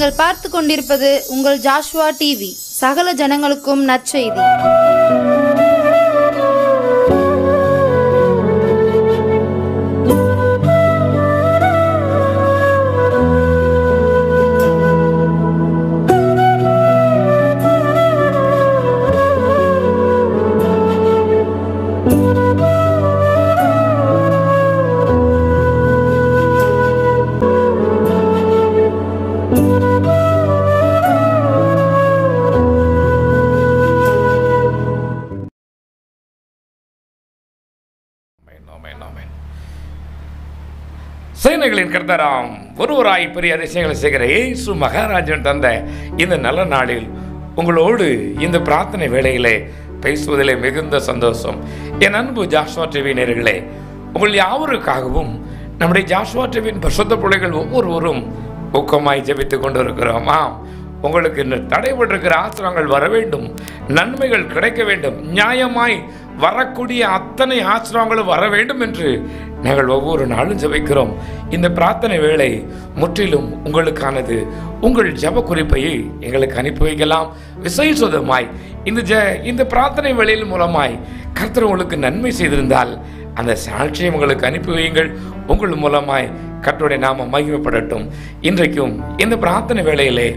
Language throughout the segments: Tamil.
நீங்கள் பார்த்து கொண்டிருப்பது உங்கள் ஜாஷ்வா டிவி. சகல ஜனங்களுக்கும் நற்செய்தி. சேனைகளின் கர்த்தராம் ஒருவராய் பெரிய அதிசயங்களை செய்கிற இயேசு மகாராஜன் தந்த இந்த நல்ல நாளில் உங்களோடு இந்த பிரார்த்தனை வேளையிலே பேசுவதிலே மிகுந்த சந்தோஷம். என் அன்பு ஜாஷ்வா டிவி நேயர்களே, உங்கள் யாவருக்காகவும் நம்முடைய ஜாஷ்வா டிவியின் பரிசுத்த பிள்ளைகள் ஒவ்வொருவரும் ஊக்கமாய் ஜெபித்துக் கொண்டிருக்கிறோம். உங்களுக்கு தடைபட்டிருக்கிற ஆசிரங்கள் வர வேண்டும், நன்மைகள் கிடைக்க வேண்டும், நியாயமாய் வரக்கூடிய அத்தனை ஆசிரங்களும் வர வேண்டும் என்று நாங்கள் ஒவ்வொரு நாளும் ஜெபிக்கிறோம். இந்த பிரார்த்தனை வேளை முற்றிலும் உங்களுக்கானது. உங்கள் ஜெப குறிப்பையை எங்களுக்கு அனுப்பி வைக்கலாம். விசேஷமாய் இந்த பிரார்த்தனை வேளையின் மூலமாய் கர்த்தர் உங்களுக்கு நன்மை செய்திருந்தால் அந்த சாட்சியை உங்களுக்கு அனுப்பி வையுங்கள். உங்கள் மூலமாய் கர்த்தருடைய நாமம் மகிமைப்படட்டும். இன்றைக்கும் இந்த பிரார்த்தனை வேளையிலே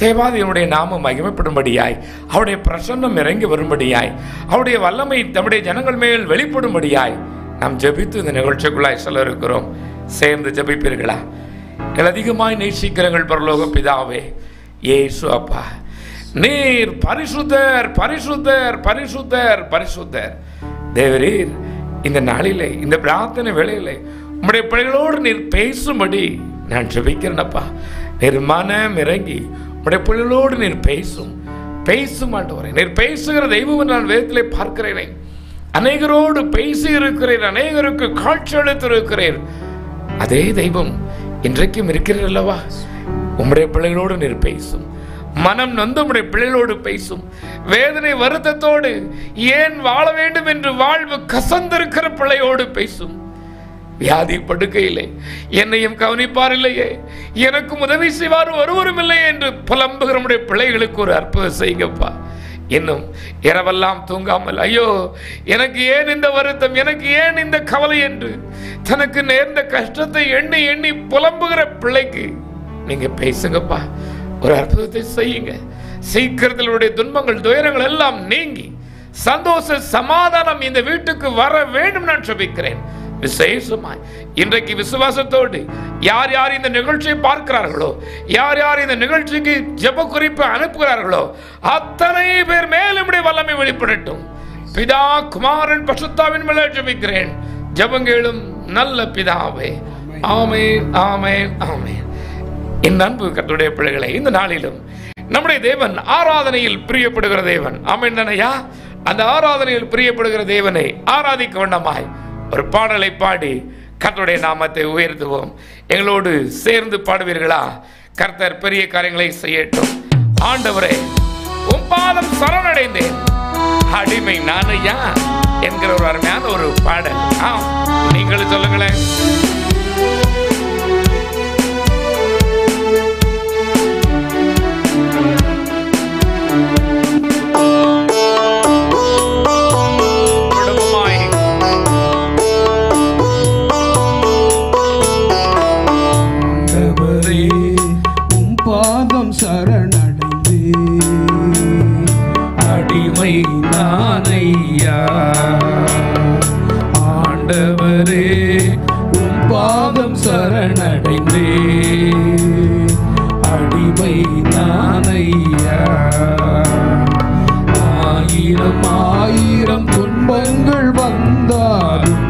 தேவாதியனுடைய நாமம் மகிமைப்படும்படியாய், அவருடைய பிரசன்னம் இறங்கி வரும்படியாய், அவருடைய வல்லமை நம்முடைய ஜனங்கள் மேல் வெளிப்படும்படியாய் நாம் ஜெபித்து இந்த நிகழ்ச்சிக்குள்ளாய் சொல்ல இருக்கிறோம். சேர்ந்து ஜெபிப்பீர்களா? எங்கள் அதிகமாய் நேசிக்கிறங்கள் பரலோக பிதாவே, இயேசு அப்பா, நீர் பரிசுத்தர் பரிசுத்தர் பரிசுத்தர் பரிசுத்தர். தேவரீர் இந்த நாளிலே இந்த பிரார்த்தனை வேளையிலே உம்முடைய பிள்ளைகளோடு நீர் பேசும்படி நான் ஜெபிக்கிறேனப்பா. நீர் மனம் இறங்கி உடைய பிள்ளைகளோடு நீர் பேசும் ஆண்டவரே. நீர் பேசுகிற தெய்வம் நான் வேதத்திலே பார்க்கிறேன். அநேகரோடு பேசி இருக்கிறேன், அநேகருக்கு காட்சி அளித்திருக்கிறேன். அதே தெய்வம் இன்றைக்கும் இருக்கிறீர் அல்லவா? உம்முடைய பிள்ளைகளோடு நீர் பேசும். மனம் நொந்து உம்முடைய பிள்ளைகளோடு பேசும். வேதனை வருத்தத்தோடு ஏன் வாழ வேண்டும் என்று வாழ்வு கசந்திருக்கிற பிள்ளையோடு பேசும். வியாதி படுக்கையிலே என்னையும் கவனிப்பார் இல்லையே, எனக்கும் உதவி செய்வார் ஒருவரும் இல்லை என்று புலம்புகிற நம்முடைய பிள்ளைகளுக்கு ஒரு அற்புதம் செய்யுங்கப்பா. இன்னும் இரவெல்லாம் தூங்காமல், ஐயோ எனக்கு ஏன் இந்த வருத்தம், எனக்கு ஏன் இந்த கவலை என்று தனக்கு நேர்ந்த கஷ்டத்தை எண்ணி எண்ணி புலம்புகிற பிள்ளைக்கு நீங்க பேசுங்கப்பா. ஒரு அற்புதத்தை செய்யுங்க. சீக்கிரத்திலுடைய துன்பங்கள் துயரங்கள் எல்லாம் நீங்கி சந்தோஷ சமாதானம் இந்த வீட்டுக்கு வர வேண்டும் நான் ஜெபிக்கிறேன். விசேஷமாய் இன்றைக்கு விசுவாசத்தோடு யார் யார் இந்த நிகழ்ச்சியை பார்க்கிறார்களோ, யார் யார் இந்த நிகழ்ச்சிக்கு ஜெப குறிப்பு அனுப்புகிறார்களோ அத்தனை பேர் மேலும் வல்லமை வெளிப்படட்டும். பிதா குமாரன் பரிசுத்தாவின் மேல் ஜெபிக்கிறேன். ஜெபங்களும் நல்ல பிதாவே. ஆமென் ஆமென் ஆமென். என் அன்பு கர்த்தருடைய பிள்ளைகளை, இந்த நாளிலும் நம்முடைய தேவன் ஆராதனையில் பிரியப்படுகிற தேவன். ஆமென் தானையா? அந்த ஆராதனையில் பிரியப்படுகிற தேவனை ஆராதிக்க வேண்டாமாய் ஒரு பாடலை பாடி கர்த்தருடைய நாமத்தை உயர்த்துவோம். எங்களோடு சேர்ந்து பாடுவீர்களா? கர்த்தர் பெரிய காரியங்களை செய்யட்டும். ஆண்டவரே, உம் பாதம் சரணடைந்தேன், அடிமை நானையா என்கிற ஒரு அருமையான ஒரு பாடல். நீங்களும் சொல்லுங்களேன். ஆண்டவரே உம் பாதம் சரணடைந்தே, அடிமை நானையா. ஆயிரம் ஆயிரம் துன்பங்கள் வந்தாலும்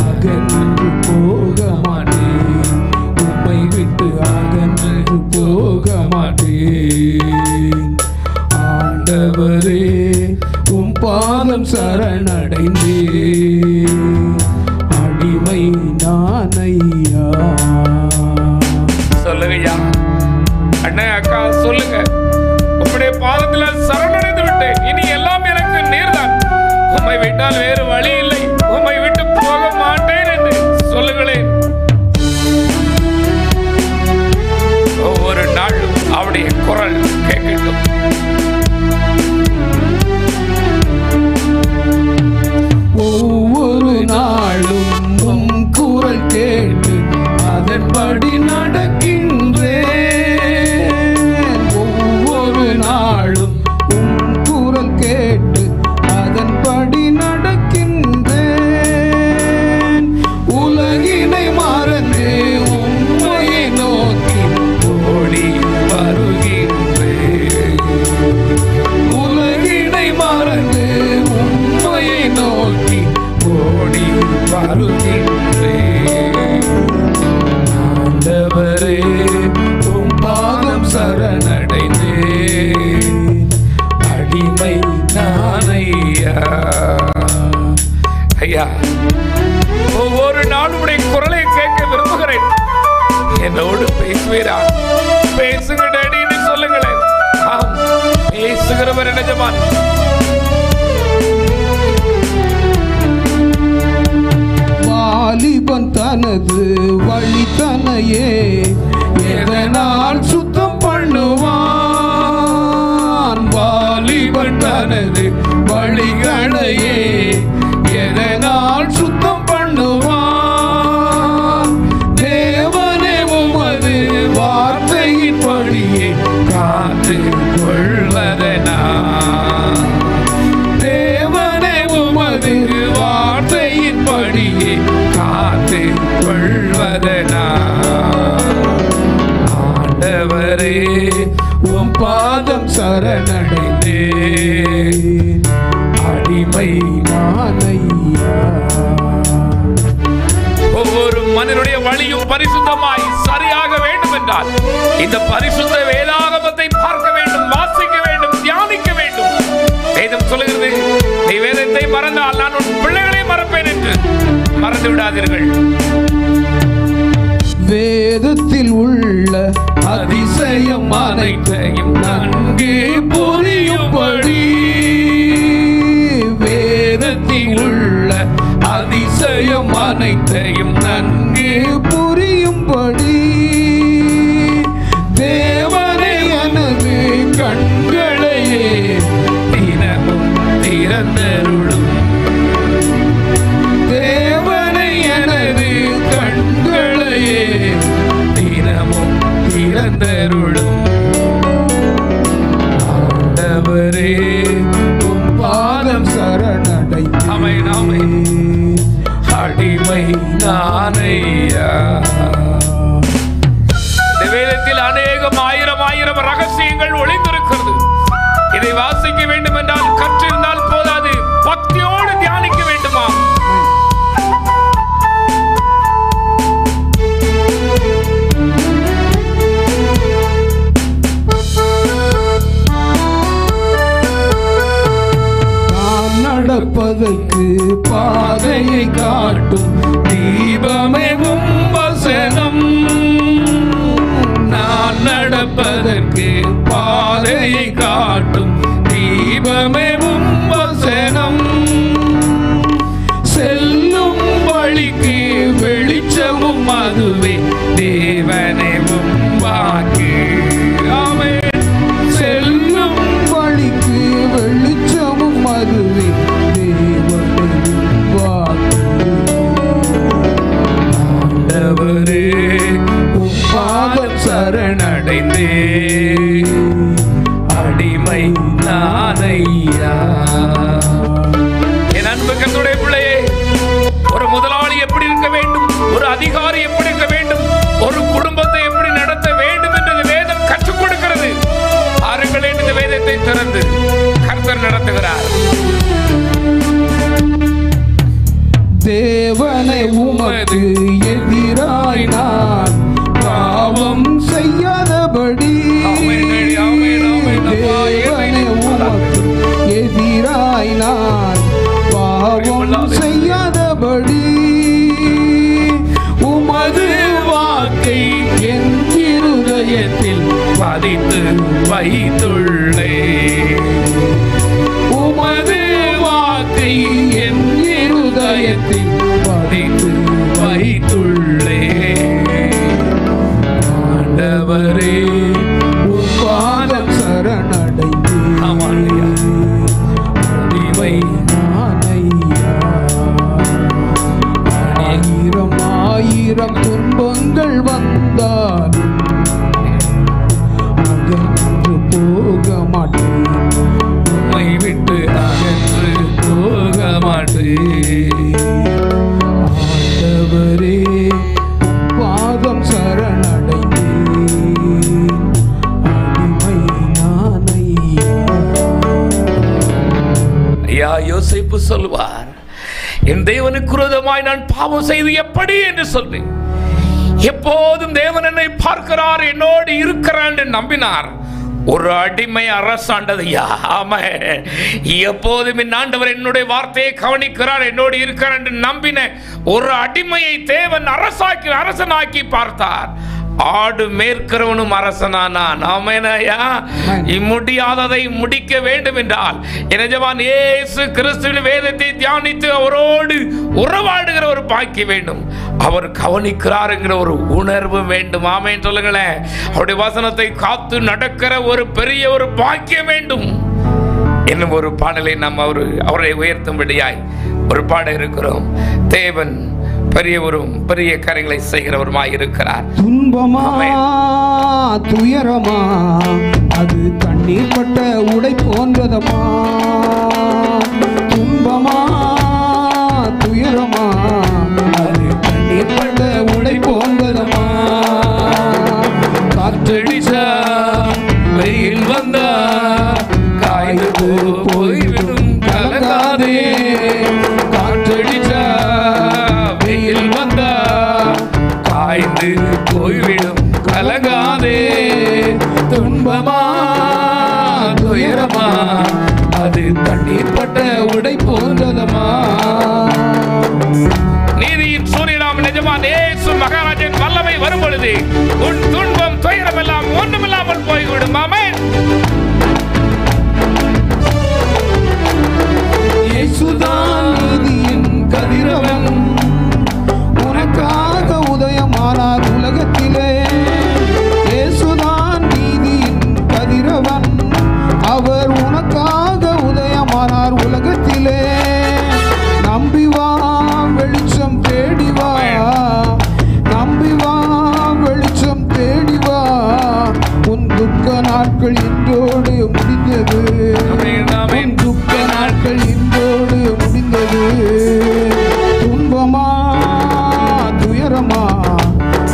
அகன்று போக மாட்டேன், உம்மை விட்டு அகன்று போக மாட்டேன். ஆண்டவரே உம் பாதம் சரணடைந்தே, அடிமை நானையா. சொல்லுங்கய்யா, அண்ணா அக்கா சொல்லுங்க. உம்முடைய பாதத்தில் சரணடைந்து விட்டேன், இனி எல்லாம் எனக்கு நீர்தான், உம்மை விட்டால் வேறு வழி இல்லை, உம்மை விட்டு போக மாட்டேன் என்று சொல்லுங்களேன். உம்முடைய குரல் கேட்கட்டும். ஒவ்வொரு நாளும் உம் குரல் கேட்டு அதன்படி நடக்கின்றேன். ஒவ்வொரு நாளும் உம் குரல் கேட்டு அதன்படி நடக்கின்றேன். உலகினை மறந்து உம்மையை நோக்கி ஓடி வருகின்றேன். உலகினை மறந்து உம்மையை நோக்கி ஓடி வருகின்றேன். ஆண்டவரே உம் பாதம் சரணடைந்தேன். அடிமை நானையா. ஐயா, ஒவ்வொரு நாளும் உடைய குரலை கேட்க விரும்புகிறேன். என்னோடு பேசுவீரா? பேசுங்க டேடின்னு சொல்லுங்களேன். ஆம், பேசுகிறவர் எஜமான். வாலிபன் தனது வழி தனையே எதனால் சுத்தம் பண்ணுவான்? வாலிபன் தனது வழிகளையே எதனால் சுத்தம் பண்ணுவான்? தேவனே உமது வார்த்தையின் வழியே காத்து கொள்வதனா? தேவனே உமது வார்த்தையின் படியே காத்து கொள்வதனா? ஆண்டவரே உம் பாதம் சரணடைந்தேன். அடிமை நானையா. ஒவ்வொரு மனிதனுடைய வழியும் பரிசுத்தமாய் சரியாக வேண்டும் என்றால் இந்த பரிசுத்த வேதாகமத்தை பார்க்க வேண்டும், வாசிக்க வேண்டும், தியானிக்க வேண்டும். வேதம் சொல்லுகிறது, நீ வேதத்தை மறந்தால் நான் உன் பிள்ளைகளை மறப்பேன் என்று. மறந்து விடாதீர்கள். வேதத்தில் உள்ள அதிசயம் அனைத்தையும் நன்கு புரியும்படி, வேதத்தில் உள்ள அதிசயம் அனைத்தையும் நன்கு புரியும்படி, தேவனே எனது கண்களையே தினமும் திறந்தருளும். தேவனே எனது கண்களையே தினமும் திறந்தருளும். ஆண்டவரே உம் பாதம் சரணடைந்தேன். ஆமென், ஆமென். அடிமை நானையா. இந்த வேதத்தில் அநேகம் ஆயிரம் ரகசியங்கள் ஒளிந்திருக்கிறது. இதை வாசிக்க வேண்டும் என்றால் கற்றிருந்தால் போதாது, பக்தியோடு தியானிக்க வேண்டுமா? நான் நடப்பதற்கு பாதையை காட்டும் தீபமே உம் வசனம். நான் நடப்பதற்கு பாதையை காட்டும் தீபமே உம் வசனம். செல்லும் வழிக்கு வெளிச்சமும் அதுவே தேவனே உம் வாக்கு. ஆமென். செல்லும் வழிக்கு வெளிச்சமும் அதுவே தேவனே உம் வாக்கு. ஆண்டவரே உம் பாதம் சரணடைந்தே அடிமை நானையா. என் அன்பு கர்த்தருடைய பிள்ளையே, ஒரு முதலாளி எப்படி இருக்க வேண்டும், ஒரு அதிகாரி எப்படி இருக்க வேண்டும், ஒரு குடும்பத்தை எப்படி நடத்த வேண்டும் என்று இந்த வேதம் கற்றுக் கொடுக்கிறது. பாருங்கள், இந்த வேதத்தை திறந்து கர்த்தர் நடத்துகிறார். தேவனை உமக்கு எதிராய் நான் பாவம் செய்யாதபடி, தேவனை உமக்கு எதிராய் நான் பாவம் செய்யாதபடி, உமது வாக்கை என் இருதயத்தில் பதித்து வைத்துள்ளே. உமது வாக்கை என் இருதயத்தில் பதித்து வைத்துள்ளே. ஆண்டவரே உம் யோசேப்பு சொல்வார், என் தேவனுக்கு விரோதமாய் நான் பாவம் செய்து எப்படி என்று சொல்லி எப்போதும் தேவன் என்னை பார்க்கிறார், என்னோடு இருக்கிறார் என்று நம்பினார். ஒரு அடிமை அரசாண்டதையா. ஆமென். எப்போதும் என் ஆண்டவர் என்னுடைய வார்த்தையை கவனிக்கிறார், என்னோடு இருக்கிறார் என்று நம்பின ஒரு அடிமையை தேவன் அரசனாக்கி பார்த்தார். ஆடு மேற்கிறவனும் அரசனானான். ஆமென்யா. முடியாததை முடிக்க வேண்டும் என்றால் எஜமான் இயேசு கிறிஸ்துவின் வேதத்தை தியானித்து அவரோடு உறவாடுகிற ஒரு பாக்கியம் வேண்டும். அவர் கவனிக்கிறார் என்கிற ஒரு உணர்வு வேண்டும். ஆமென் சொல்லுங்களேன். அவருடைய வசனத்தை காத்து நடக்கிற ஒரு பெரிய ஒரு பாக்கியம் வேண்டும். இன்னும் ஒரு பாடலை நாம் அவரை உயர்த்தும்படியாய் ஒரு பாட இருக்கிறோம். தேவன் பெரியவரும் பெரிய காரியங்களை செய்கிறவருமாய் இருக்கிறார். துன்பமா துயரமா அது கண்ணீர் பட்ட உடை போன்றதமா. துன்பமா துயரமா அது கண்ணீர் பட்ட உடை போன்றதமா. காற்றடிச்சா வெயில் வந்தா காய்ந்து போய்விடும் கலங்காதே. காற்றடிச்சா வெயில் வந்தா காய்ந்து போய்விடும் கலங்காதே. துன்பமா துயரமா அது தண்ணீர் பட்ட உடை போன்றதமா. நீதியின் சூரியனாம் நிஜமான் இயேசு மகாராஜன் வல்லமை வரும் பொழுது உன் துன்பம் துயரம் எல்லாம் ஒன்றுமில்லாமல் போய்விடும். ஆமென். இயேசுதான் நீதியின் கதிரவன், உனக்காக உதயமானார் உலகத்திலே. இயேசுதான் நீதியின் கதிரவன், அவர் உனக்காக உதயமானார் உலகத்திலே. நம்பி வா வெளிச்சம் தேடி வா, நம்பி வா வெளிச்சம் தேடி வா. உன் துக்க நாட்கள் இன்றோடு முடிந்தது, உன் துக்க நாட்கள் இன்றோடு முடிந்தது. துன்பமா துயரமா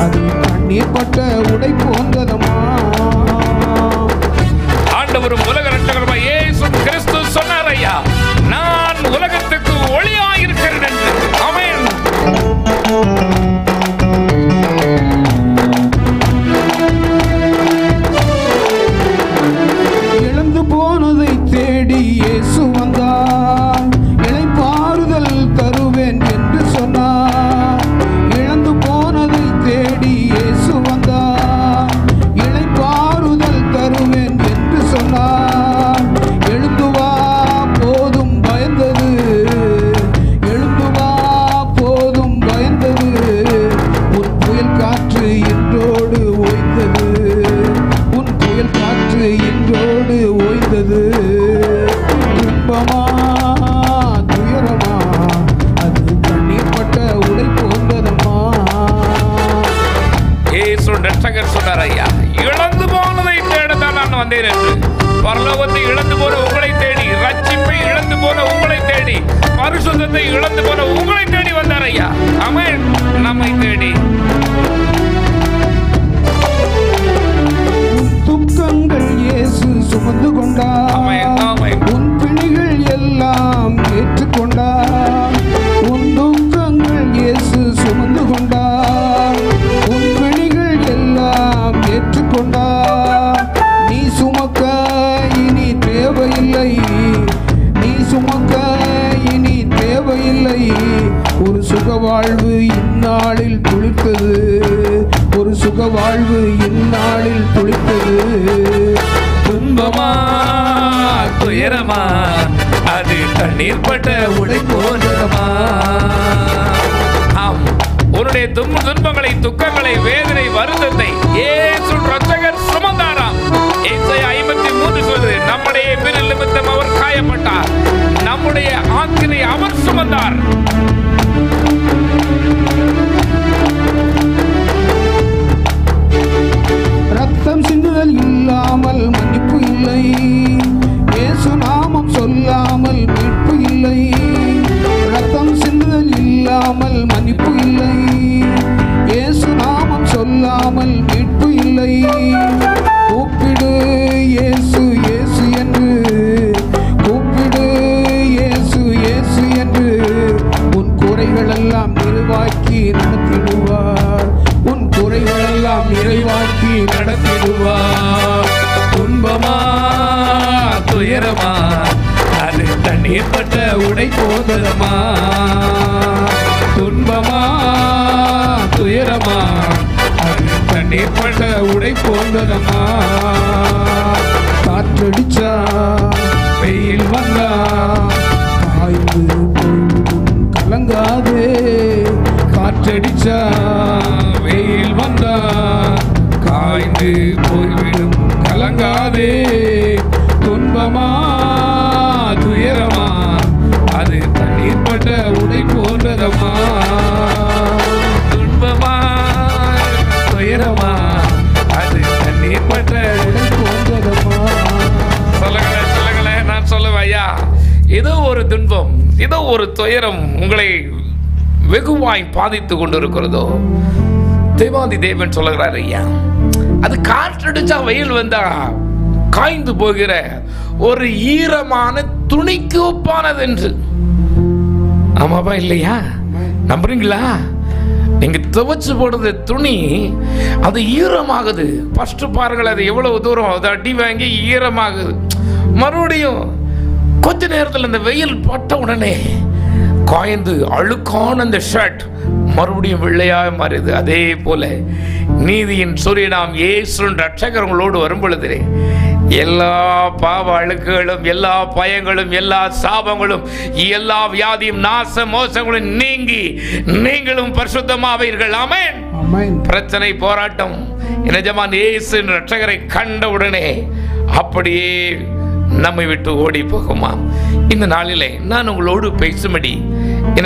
அது கண்ணீர் பட்ட உடை போன்றதமா. ஆண்டவரும் உலக ரட்சகருமாய் இயேசு கிறிஸ்து சொன்னார், ஐயா நான் உலகத்துக்கு ஒளியாய் இருக்கிறேன் என்று. ஆமென். இழந்து போனதை தேடி இயேசு வந்தார், இளைப்பாறுதல் தருவேன் என்று சொன்னார். இழந்து போனதை தேடி இயேசு வந்தார், இளைப்பாறுதல் தருவேன் என்று சொன்னார். எழுந்து வா போதும் பயந்தது, எழுந்து வா போதும் பயந்தது. உன் புயல் காற்று இன்றோடு ஓய்ந்தது, உன் புயல் காற்று இன்றோடு ஓய்ந்தது. துன்பமா துயரமா அது கண்ணீர் பட்ட உடை போன்றதமா. இயேசு ரட்சகர் சொன்னார், ஐயா இழந்து போனதை தேடத்தான் நான் வந்தேன் என்று. பரலோகத்தை இழந்து போன உங்களை தேடி, ரட்சிப்பை இழந்து போன உங்களை தேடி, பரிசுத்தத்தை இழந்து போன உங்களை தேடி வந்தார் ஐயா. ஆமென். நம்மை தேடி துக்கங்கள் இயேசு சுமந்து கொண்டார், ஆமென், ஆமென். உன் பிணிகள் எல்லாம் ஏற்றுக்கொண்டார். உன் துக்கங்கள் இயேசு சுமந்து கொண்டார், உன் பிணிகள் எல்லாம் ஏற்றுக்கொண்டார். நீ சுமக்க இனி தேவையில்லை, நீ சுமக்க இனி தேவையில்லை. ஒரு சுக வாழ்வு இந்நாளில் துளிர்த்தது, ஒரு சுக வாழ்வு இந்நாளில் துளிர்த்தது. துன்பமா துயரமா அது தண்ணீர் பட்ட உடை போன்றதமா. ஆம், உன்னுடைய துன்பங்களை, துக்கங்களை, வேதனை, வருத்தத்தை இயேசு ரட்சகர் சுமந்தாராம். ஏசாயா 53 சொல்லுது, நம்முடைய பிறல் நிமித்தம் அவர் காயப்பட்டார், நம்முடைய ஆக்கினை அவர் சுமந்தார். ரத்தம் சிந்துதல் இல்லாமல் மன்னிப்பு இல்லை, இயேசு நாமம் சொல்லாமல் மீட்பு இல்லை. ரத்தம் சிந்துதல் இல்லாமல் மன்னிப்பு இல்லை, இயேசு நாமம் சொல்லாமல் மீட்பு இல்லை. கூப்பிடு இயேசு இயேசு என்று, கூப்பிடு இயேசு துயரமா அது தண்ணீர் பட்ட உடை போன்றதம்மா. துன்பமா துயரமா அது தண்ணீர் பட்ட உடை போன்றதம்மா. காற்றடிச்சா வெயில் வந்தா காய்ந்து போய்விடும் கலங்காதே. காற்றடிச்சா வெயில் வந்தா காய்ந்து போய்விடும் கலங்காதே. துன்பமா துயரமா அது தண்ணீர் பட்ட உடை போன்றதம்மா. துன்பமா துயரமா அது தண்ணீர் பட்ட உடை போன்றதம்மா. சொல்லுங்களேன், நான் சொல்லுவேன் ஐயா. ஏதோ ஒரு துன்பம், ஏதோ ஒரு துயரம் உங்களை வெகுவாய் பாதித்து கொண்டிருக்கிறதோ, தேவாதி தேவன் சொல்லுகிறார் ஐயா, அது காற்றடிச்சா வெயில் வந்தா காய்ந்து போகிற ஒரு ஈரமான துணிக்கு ஒப்பானது என்று. ஆமாவா இல்லையா? நம்புறீங்களா? நீங்க துவைச்சு போடுற துணி அது ஈரமாகுது. ஃபர்ஸ்ட் பாருங்கள், அது எவ்வளவு தூரம் அது அடி வாங்கி ஈரமாகுது. மறுபடியும் கொஞ்ச நேரத்தில் இந்த வெயில் பட்ட உடனே காய்ந்து அழுக்கான அந்த ஷர்ட் மறுபடியும் வெள்ளையாக மாறுது. அதே போல நீதியின் சூரியனாம் இயேசு ரட்சகர்களோடு வரும் பொழுது எல்லா பாவ அழுக்குகளும், எல்லா பயங்களும், எல்லா சாபங்களும், எல்லா வியாதியும், நாச மோசங்களும் நீங்கி நீங்களும் பரிசுத்தமாவீர்கள். ஆமென். பிரச்சனை, போராட்டம் நிஜமான இயேசு ரட்சகரை கண்டவுடனே அப்படியே நம்மை விட்டு ஓடி போகுமா? இந்த நாளிலே நான் உங்களோடு பேசும்படி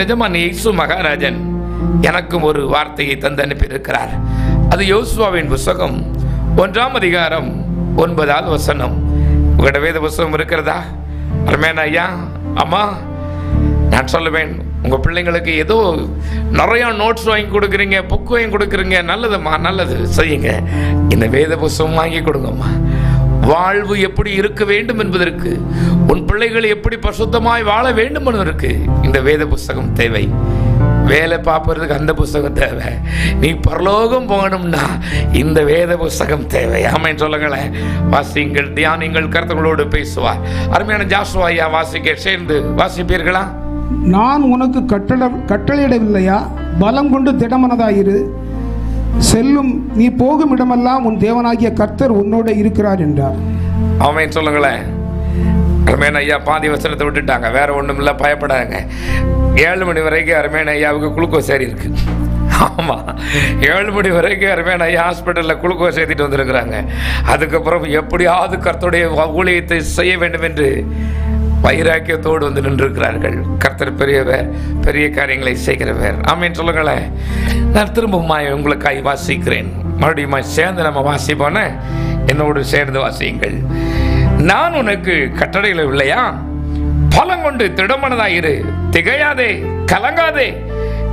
நிஜமான இயேசு மகாராஜன் எனக்கும் ஒரு வார்த்தையை தந்து அனுப்பியிருக்கிறார். அது யோசுவாவின் புத்தகம் 1ஆம் அதிகாரம் 9வது வசனம். உங்களோட வேத புத்தகம் இருக்கிறதா? அருமையான ஐயா, அம்மா, நான் சொல்லுவேன், உங்க பிள்ளைங்களுக்கு ஏதோ நிறைய நோட்ஸ் வாங்கி கொடுக்குறீங்க, புக் வாங்கி கொடுக்குறீங்க, நல்லதும்மா, நல்லது செய்யுங்க. இந்த வேத புத்தகம் வாங்கி கொடுங்கம்மா. வாழ்வு எப்படி இருக்க வேண்டும் என்பதற்கு, உன் பிள்ளைகள் எப்படி பரிசுத்தமாய் வாழ வேண்டும் என்பதற்கு இந்த வேத புஸ்தகம் தேவை. வேலை பார்ப்பதற்கு அந்த புஸ்தகம் தேவை. நீ பரலோகம் போகணும்னா இந்த வேத புஸ்தகம் தேவை. ஆமென் சொல்லுங்களேன். வாசிங்கள், தியானிங்கள், கர்த்தர்களோடு பேசுவார். அருமையான ஜாஷுவா ஐயா வாசிக்க சேர்ந்து வாசிப்பீர்களா? நான் உனக்கு கட்டளையிடவில்லையா? பலம் கொண்டு திடமனதாயிரு. செல்லும் நீ போகும் இடமெல்லாம் உன் தேவனாகிய கர்த்தர் உன்னோட இருக்கிறார் என்றார். ஆமென் சொல்லுங்களேன். அருமையான ஐயா பாதி வசனத்தை விட்டுட்டாங்க. வேற ஒன்றும் இல்லை, பயப்படாங்க. 7 மணி வரைக்கும் அருமையான ஐயாவுக்கு குளுக்கோஸ் ஏறி இருக்கு. ஆமாம், 7 மணி வரைக்கும் அருமையான ஐயா ஹாஸ்பிட்டலில் குளுக்கோஸ் ஏற்றிட்டு வந்திருக்கிறாங்க. அதுக்கப்புறம் எப்படியாவது கர்த்தருடைய ஊழியத்தை செய்ய வேண்டும் என்று வைராக்கியத்தோடு வந்து நின்றிருக்கிறார்கள். கர்த்தர் பெரியவர், பெரிய காரியங்களை செய்கிறவர். ஆமென் சொல்லுங்களேன். நான் திரும்பவுமாய் உங்களுக்காய் வாசிக்கிறேன். மறுபடியும் சேர்ந்து நம்ம வாசிப்போன என்னோடு சேர்ந்து வாசியுங்கள். நான் உனக்கு கட்டளையிடவில்லையா? பலம் கொண்டு திடமனதாயிரு, திகையாதே, கலங்காதே.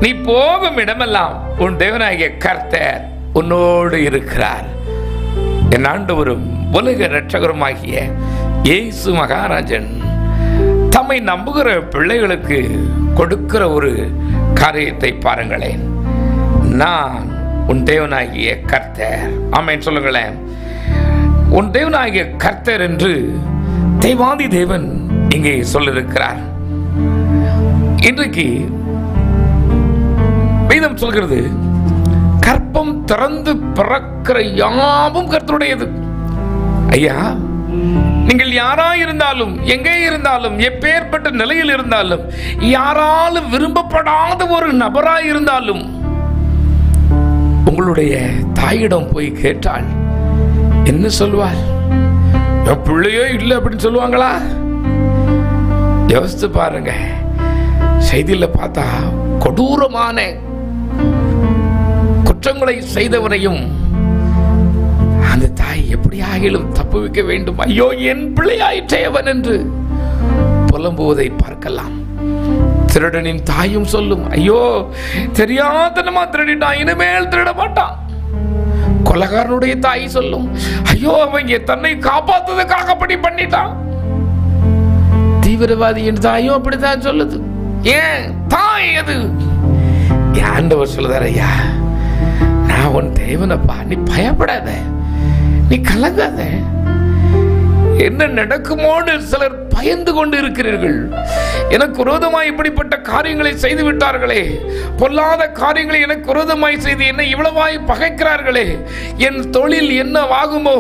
நீ போகும் இடமெல்லாம் உன் தேவனாகிய கர்த்தர் உன்னோடு இருக்கிறார். என் ஆண்டவரும் உலக இரட்சகருமாகிய இயேசு மகாராஜன் தம்மை நம்புகிற பிள்ளைகளுக்கு கொடுக்கிற ஒரு காரியத்தை பாருங்களேன். நான் உன் தேவனாகிய கர்த்தர். ஆமென் சொல்லுங்களேன். உன் தேவனாகிய கர்த்தர் என்று தேவாதி தேவன் இங்கே சொல்லிருக்கிறார். இன்றைக்கு வேதம் சொல்கிறது, கற்பம் திறந்து பிறக்கிற யாவும் கர்த்தருடையது. ஐயா, நீங்கள் யாராயிருந்தாலும், எங்கே இருந்தாலும், எப்பேற்பட்ட நிலையில் இருந்தாலும், யாராலும் விரும்பப்படாத ஒரு நபராயிருந்தாலும், உங்களுடைய தாயிடம் போய் கேட்டால் என்ன சொல்வார்? என் பிள்ளையோ இல்லை அப்படின்னு சொல்லுவாங்களா? யோசித்து பாருங்க. செய்தியில பார்த்தா கொடூரமான குற்றங்களை செய்தவனையும் அந்த தாய் எப்படி ஆகிலும் தப்புவிக்க வேண்டும், ஐயோ என் பிள்ளையாயிற்றே அவன் என்று புலம்புவதை பார்க்கலாம். திருடனின் தாயும் சொல்லும், ஐயோ தெரியாதனமா திருடிட்டான், இனிமேல் திருட மாட்டான். கொலைகாரனுடைய தாய் சொல்லும், ஐயோ அவங்க தன்னை காப்பாத்துவதற்காக அப்படி பண்ணிட்டான். தீவிரவாதியின் தாயும் அப்படித்தான் சொல்லுது. ஏன் தாய் அது? ஆண்டவர் சொல்லுதார், ஐயா நான் உன் தேவனப்பா, நீ பயப்படாத, நீ கலங்காத. என்ன நடக்குமோன்னு சிலர் பயந்து கொண்டு இருக்கிறீர்கள். எனக்கு விரோதமாய் இப்படிப்பட்ட காரியங்களை செய்து விட்டார்களே, பொல்லாத காரியங்களை எனக்கு விரோதமாய் செய்து என்னை இவ்வளவாய் பகைக்கிறார்களே, என் தொழில் என்னவாகுமோ,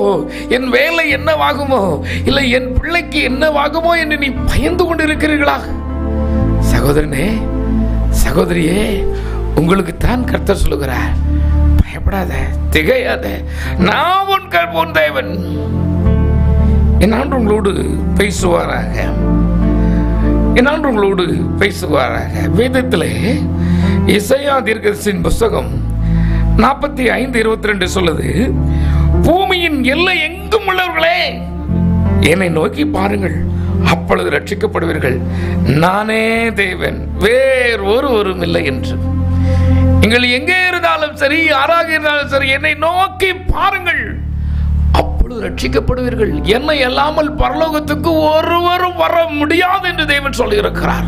என் வேலை என்னவாகுமோ, இல்லை என் பிள்ளைக்கு என்னவாகுமோ என்று நீ பயந்து கொண்டு இருக்கிறீர்களா? சகோதரனே, சகோதரியே, உங்களுக்கு தான் கர்த்தர் சொல்லுகிறார், பயப்படாத, திகையாத, நான் உன் தேவன். என் ஆண்டு உங்களோடு பேசுவாராக, என் ஆண்டு உங்களோடு பேசுவாராக. வேதத்திலே எசையா தீர்க்கதரிசியின் புத்தகம் 45:22 சொல்லுது, பூமியின் எல்லை எங்கும் உள்ளவர்களே என்னை நோக்கி பாருங்கள், அப்பொழுது ரட்சிக்கப்படுவீர்கள், நானே தேவன், வேறு ஒருவரும் இல்லை என்று. நீங்கள் எங்கே இருந்தாலும் சரி, யாராக இருந்தாலும் சரி, என்னை நோக்கி பாருங்கள், அப்பொழுது ரட்சிக்கப்படுவீர்கள். என்னை அல்லாமல் பரலோகத்துக்கு ஒருவரும் வர முடியாது என்று தேவன் சொல்லி இருக்கிறார்.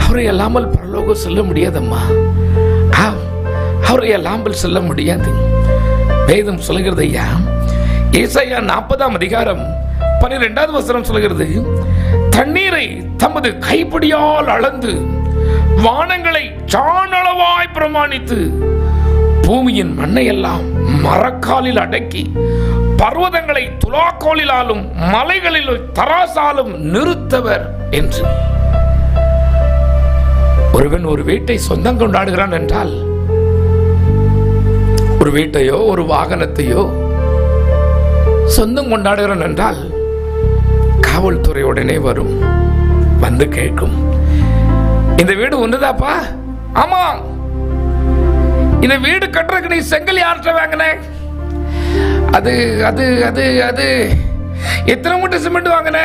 அவரை அல்லாமல் பரலோகம் செல்ல முடியாதம்மா, அவரை அல்லாமல் செல்ல முடியாது. வேதம் சொல்லுகிறது ஐயா, ஏசாயா 40:12 சொல்லுகிறது, தண்ணீரை தமது கைப்பிடியால் அளந்து வானங்களை சாணளவாய் பிரமாணித்து பூமியின் மண்ணை எல்லாம் மரக்காலில் அடக்கி பர்வதங்களை துலாக்கோலிலாலும் மலைகளில் தராசாலும் நிறுத்தவர் என்று. ஒருவன் ஒரு வீட்டை சொந்தம் கொண்டாடுகிறான் என்றால், ஒரு வீட்டையோ ஒரு வாகனத்தையோ சொந்தம் கொண்டாடுகிறான் என்றால், காவல்துறை உடனே வரும், வந்து கேட்கும், இந்த வீடு ஒண்ணுதாப்பா? ஆமா. இந்த வீடு கட்டுறதுக்கு நீ செங்கல் யார்கிட்ட வாங்கின? அது அது அது அது எத்தனை மூட்டை சிமெண்ட் வாங்கின?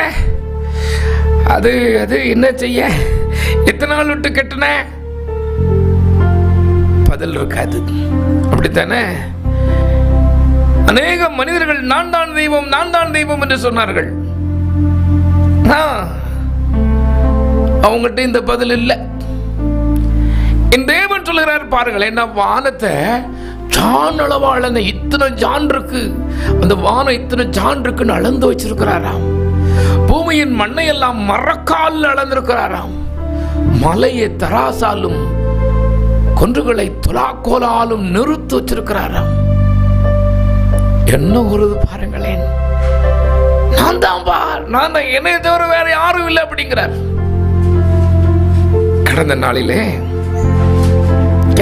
அது அது என்ன செய்ய, எத்தனை நாள் விட்டு கட்டின? பதில் இருக்காது. அப்படித்தானே அநேக மனிதர்கள் நான் தான் தெய்வம், நான் தான் தெய்வம் என்று சொன்னார்கள். அவங்ககிட்ட இந்த பதில் இல்லை. என் தேவன் சொல்லுகிறார் பாருங்கள், என்ன வானத்தை ஜான் அளவாள இத்தனை ஜான் இருக்கு, அந்த வானம் இத்தனை ஜான் இருக்குன்னு அளந்து வச்சிருக்கிறாராம். பூமியின் மண்ணை எல்லாம் மரக்கால் அளந்திருக்கிறாராம். மலையை தராசாலும் கொன்றுகளை துலாக்கோலாலும் நிறுத்தி வச்சிருக்கிறாராம். என்ன ஒரு பாருங்களேன், நான் தான் பார், நான் தான், என்னை தவிர வேற யாரும் இல்லை அப்படிங்கிறார். கடந்த நாளிலே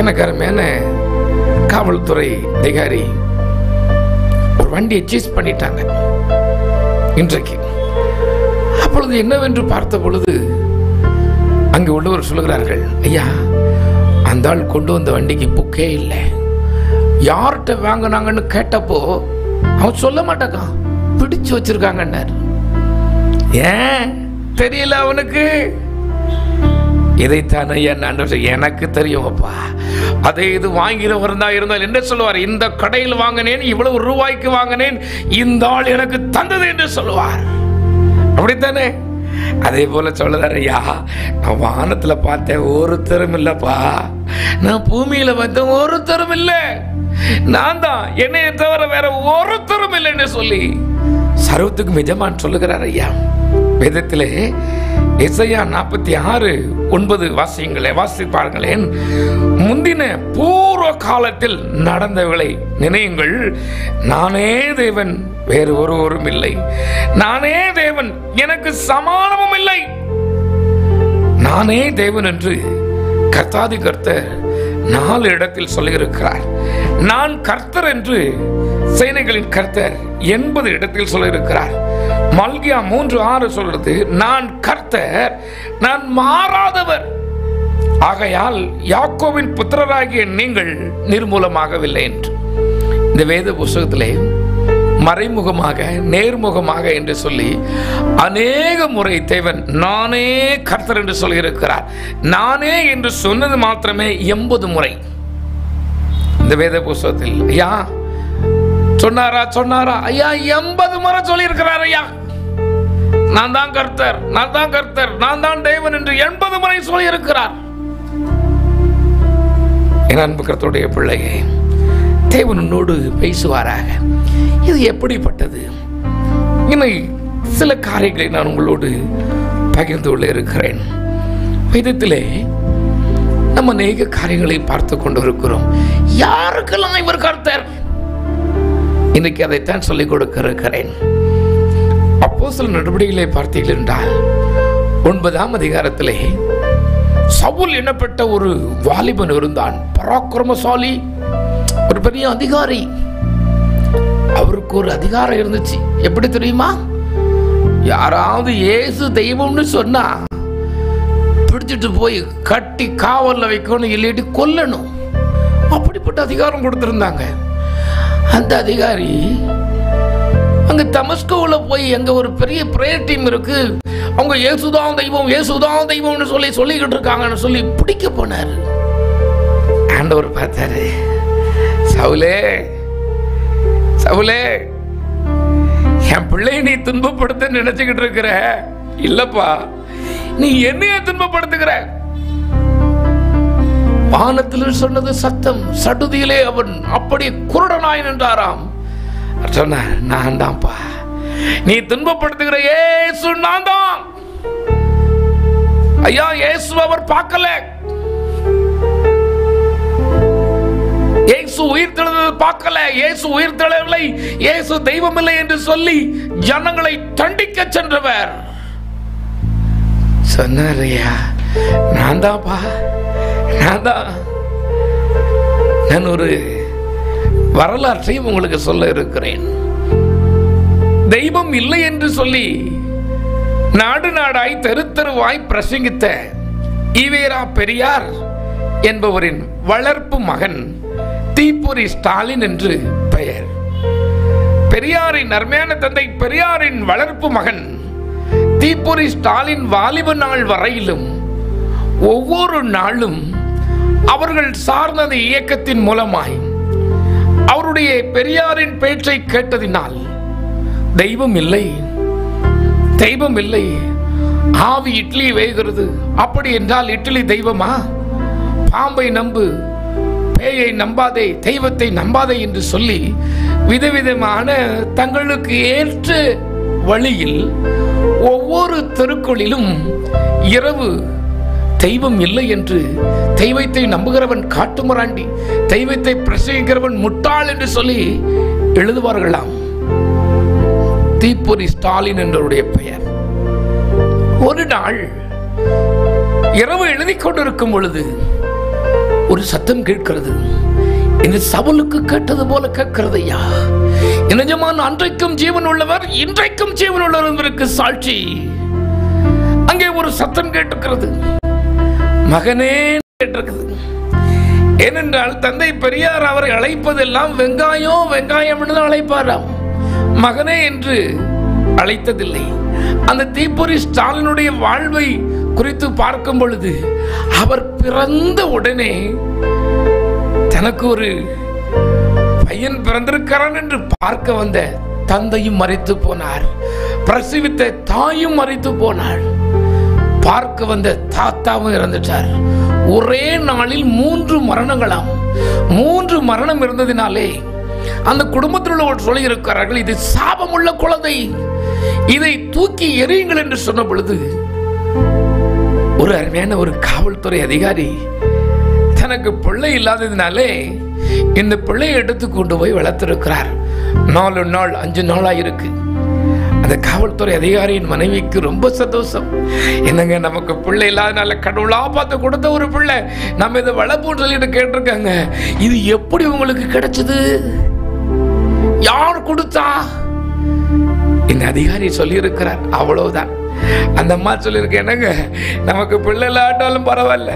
எனக்கு மேல காவல்துறை அதிகாரி ஒரு வண்டியை சீஸ் பண்ணிட்டாங்க இன்றைக்கு. அப்பொழுது என்னவென்று பார்த்த பொழுது அங்கு உள்ளவர் சொல்லுகிறார்கள், ஐயா அந்த ஆள் கொண்டு வந்த வண்டிக்கு புக்கே இல்லை. யார்கிட்ட வாங்கினாங்கன்னு கேட்டப்போ அவன் சொல்ல மாட்டான், பிடிச்சு வச்சிருக்காங்கன்னார். ஏன் தெரியல அவனுக்கு? இதைத்தான் ஐயா நான் எனக்கு தெரியும் அப்பா. அதே இது வாங்கிறவர் தான் இருந்தால் என்ன சொல்லுவார்? இந்த கடையில் வாங்கினேன், இவ்வளவு ரூபாய்க்கு வாங்கினேன், இந்த ஆள் எனக்கு தந்தது என்று சொல்லுவார். அப்படித்தானே? அதே போல சொல்லுதார், ஐயா நான் வானத்துல பார்த்தேன், ஒருத்தரும் இல்லப்பா, நான் பூமியில பார்த்தேன், ஒருத்தரும் இல்லை, நான் தான், என்னைய தவிர வேற ஒருத்தரும் இல்லைன்னு சொல்லி சர்வத்துக்கு நிஜமான் சொல்லுகிறார் ஐயா. வேதத்திலே எசையா 46:9 வாசி பாருங்களேன். முந்தின பூர்வ காலத்தில் நடந்தவர்களை நினையுங்கள், நானே தேவன், வேறு ஒருவரும் இல்லை, நானே தேவன், எனக்கு சமானமும் இல்லை, நானே தேவன் என்று கர்த்தாதி கர்த்தர் 4 இடத்தில் சொல்லியிருக்கிறார். நான் கர்த்தர் என்று சேனைகளின் கர்த்தர் 80 இடத்தில் சொல்லியிருக்கிறார். மல்கியா 3:6 சொல்றது, நான் கர்த்தர், நான் மாறாதவர், ஆகையால் யாக்கோவின் புத்திரராகிய நீங்கள் நிர்மூலமாகவில்லை என்று. இந்த வேத புஸ்தகத்திலே மறைமுகமாக நேர்முகமாக என்று சொல்லி அநேக முறை தேவன் நானே கர்த்தர் என்று சொல்லியிருக்கிறார். நானே என்று சொன்னது மாத்திரமே 80 முறை இந்த வேத புஸ்தகத்தில். ஐயா சொன்னாரா? ஐயா 80 முறை சொல்லி இருக்கிறார். ஐயா நான் தான் கர்த்தர், நான் தான் கர்த்தர், நான் தான் தேவன் என்று 80 முறை சொல்லி இருக்கிறார். என் அன்பு கர்த்தருடைய பிள்ளையே, தேவன் உன்னோடு பேசுவாராக. இது எப்படிப்பட்டது? இன்னும் சில காரியங்களை நான் உங்களோடு பகிர்ந்து கொள்ள இருக்கிறேன். வேதத்திலே நம்ம அநேக காரியங்களை பார்த்து கொண்டு இருக்கிறோம். யாருக்கெல்லாம் இவர் கர்த்தர்? இன்னைக்கு அதைத்தான் சொல்லிக் கொடுக்க இருக்கிறேன். அப்போஸ்தலர் நடவடிக்கைகளை பார்த்தீர்கள் என்றால் 9ஆம் அதிகாரத்திலே சவுல் என்னப்பட்ட ஒரு வாலிபன் இருந்தான். பராக்கிரமசாலி, ஒரு பெரிய அதிகாரி. அவருக்கு ஒரு அதிகாரம் இருந்துச்சு. எப்படி தெரியுமா? யாராவது இயேசு தெய்வம்னு சொன்னா பிடிச்சிட்டு போய் கட்டி காவல்ல வைக்கணும், இல்லாட்டி கொல்லணும். அப்படிப்பட்ட அதிகாரம் கொடுத்திருந்தாங்க. அந்த அதிகாரி அங்க தமஸ்கோல போய் அங்க ஒரு பெரிய பிரேயர் டீம் இருக்கு, அவங்க இயேசுதான் தெய்வம் இயேசுதான் தெய்வம்னு சொல்லிக்கிட்டு இருக்காங்கன்னு சொல்லி பிடிக்க போனாரு. ஆண்டவர் பார்த்தாரு, சவுலே சவுலே, என் பிள்ளையை நீ துன்பப்படுத்த நினைச்சுக்கிட்டு இருக்கிற. இல்லப்பா, நீ என்னைய துன்பப்படுத்துகிற. வானத்தில் சொன்னது சத்தம், சடுதியிலே அவன் அப்படி குருடனாய் நின்றாராம். சொன்னார், நான் தான்ப்பா, நீ துன்பப்படுத்துகிற இயேசு நான் தான். ஐயா, இயேசு அவர் பார்க்கல, இயேசு உயிர் தெழுந்தது பார்க்கல, இயேசு உயிர் தெழவில்லை, இயேசு தெய்வம் இல்லை என்று சொல்லி ஜனங்களை தண்டிக்க சென்றவர். சொன்னாரையா, நான் தான்ப்பா, நான் தான். நான் ஒரு வரலாற்றையும் உங்களுக்கு சொல்ல இருக்கிறேன். தெய்வம் இல்லை என்று சொல்லி நாடு நாடாய் தெரு தெருவாய் பிரசங்கித்த ஈவேரா பெரியார் என்பவரின் வளர்ப்பு மகன் தீப்பொறி ஸ்டாலின் என்று பெயர். பெரியாரின் அருமையான தந்தை பெரியாரின் வளர்ப்பு மகன் தீப்பொறி ஸ்டாலின் வாலிப நாள் வரையிலும் ஒவ்வொரு நாளும் அவர்கள் சார்ந்த இயக்கத்தின் மூலமாய் அவருடைய பெரியாரின் பேச்சை கேட்டதினால் தெய்வம் இல்லை, தெய்வம் இல்லை, ஆவி இட்லி வேகிறது. அப்படி என்றால் இட்லி தெய்வமா? பாம்பை நம்பு, பேயை நம்பாதே, தெய்வத்தை நம்பாதே என்று சொல்லி விதவிதமான தங்களுக்கு ஏற்ற வழியில் ஒவ்வொரு தெருக்களிலும் இரவு தெய்வம் இல்லை என்று, தெய்வத்தை நம்புகிறவன் காட்டுமராண்டி, தெய்வத்தை பிரசங்கிக்கிறவன் முட்டாள் என்று சொல்லி எழுதுவார்களாம். தீப்பொறி ஸ்டாலின் என்றவருடைய பெயர். ஒரு நாள் இரவு எழுதி கொண்டிருக்கும் பொழுது ஒரு சத்தம் கேட்கிறது. இந்த சவுலுக்கு கேட்டது போல கேட்கிறது. ஐயா, நிஜமான அன்றைக்கும் ஜீவன் உள்ளவர், இன்றைக்கும் ஜீவன் உள்ளவர் என்பதற்கு சாட்சி. அங்கே ஒரு சத்தம் கேட்டிருக்கிறது, மகனே கேட்டிருக்கிறது. ஏனென்றால் தந்தை பெரியார் அவரை அழைப்பதெல்லாம் வெங்காயம் வெங்காயம் என்று அழைப்பாராம், மகனே என்று அழைத்ததில்லை. அந்த தீப்பொறி ஸ்டாலினுடைய வாழ்வை குறித்து பார்க்கும் பொழுது அவர் பிறந்த உடனே தனக்கு ஒரு பையன் பிறந்திருக்கிறான் என்று பார்க்க வந்த தந்தையும் மரித்து போனார், பிரசவித்த தாயும் மரித்து போனாள், பார்க்க வந்த தாத்தாவும் இறந்துட்டார். ஒரே நாளில் 3 மரணங்களாம். 3 மரணம் இருந்ததினாலே அந்த குடும்பத்தில் உள்ளவர் சொல்லி இருக்கிறார்கள், இது சாபமுள்ள குழந்தை, இதை தூக்கி எறியுங்கள் என்று சொன்ன பொழுது ஒரு அருமையான ஒரு காவல்துறை அதிகாரி தனக்கு பிள்ளை இல்லாததினாலே இந்த பிள்ளையை எடுத்து கொண்டு போய் வளர்த்திருக்கிறார். 4 நாள் 5 நாளா இருக்கு. அந்த காவல்துறை அதிகாரியின் மனைவிக்கு ரொம்ப சந்தோஷம். என்னங்க, நமக்கு பிள்ளை இல்லாதனால கடவுளா பார்த்து கொடுத்த ஒரு பிள்ளை, நம்ம இதை வளர்ப்போம்னு சொல்லிட்டு கேட்டிருக்காங்க. இது எப்படி உங்களுக்கு கிடைச்சது? யார் கொடுத்தா? இந்த அதிகாரி சொல்லி இருக்கிறார். அவ்வளவுதான். அந்த அம்மா சொல்லியிருக்க, என்னங்க, நமக்கு பிள்ளை இல்லாட்டாலும் பரவாயில்ல,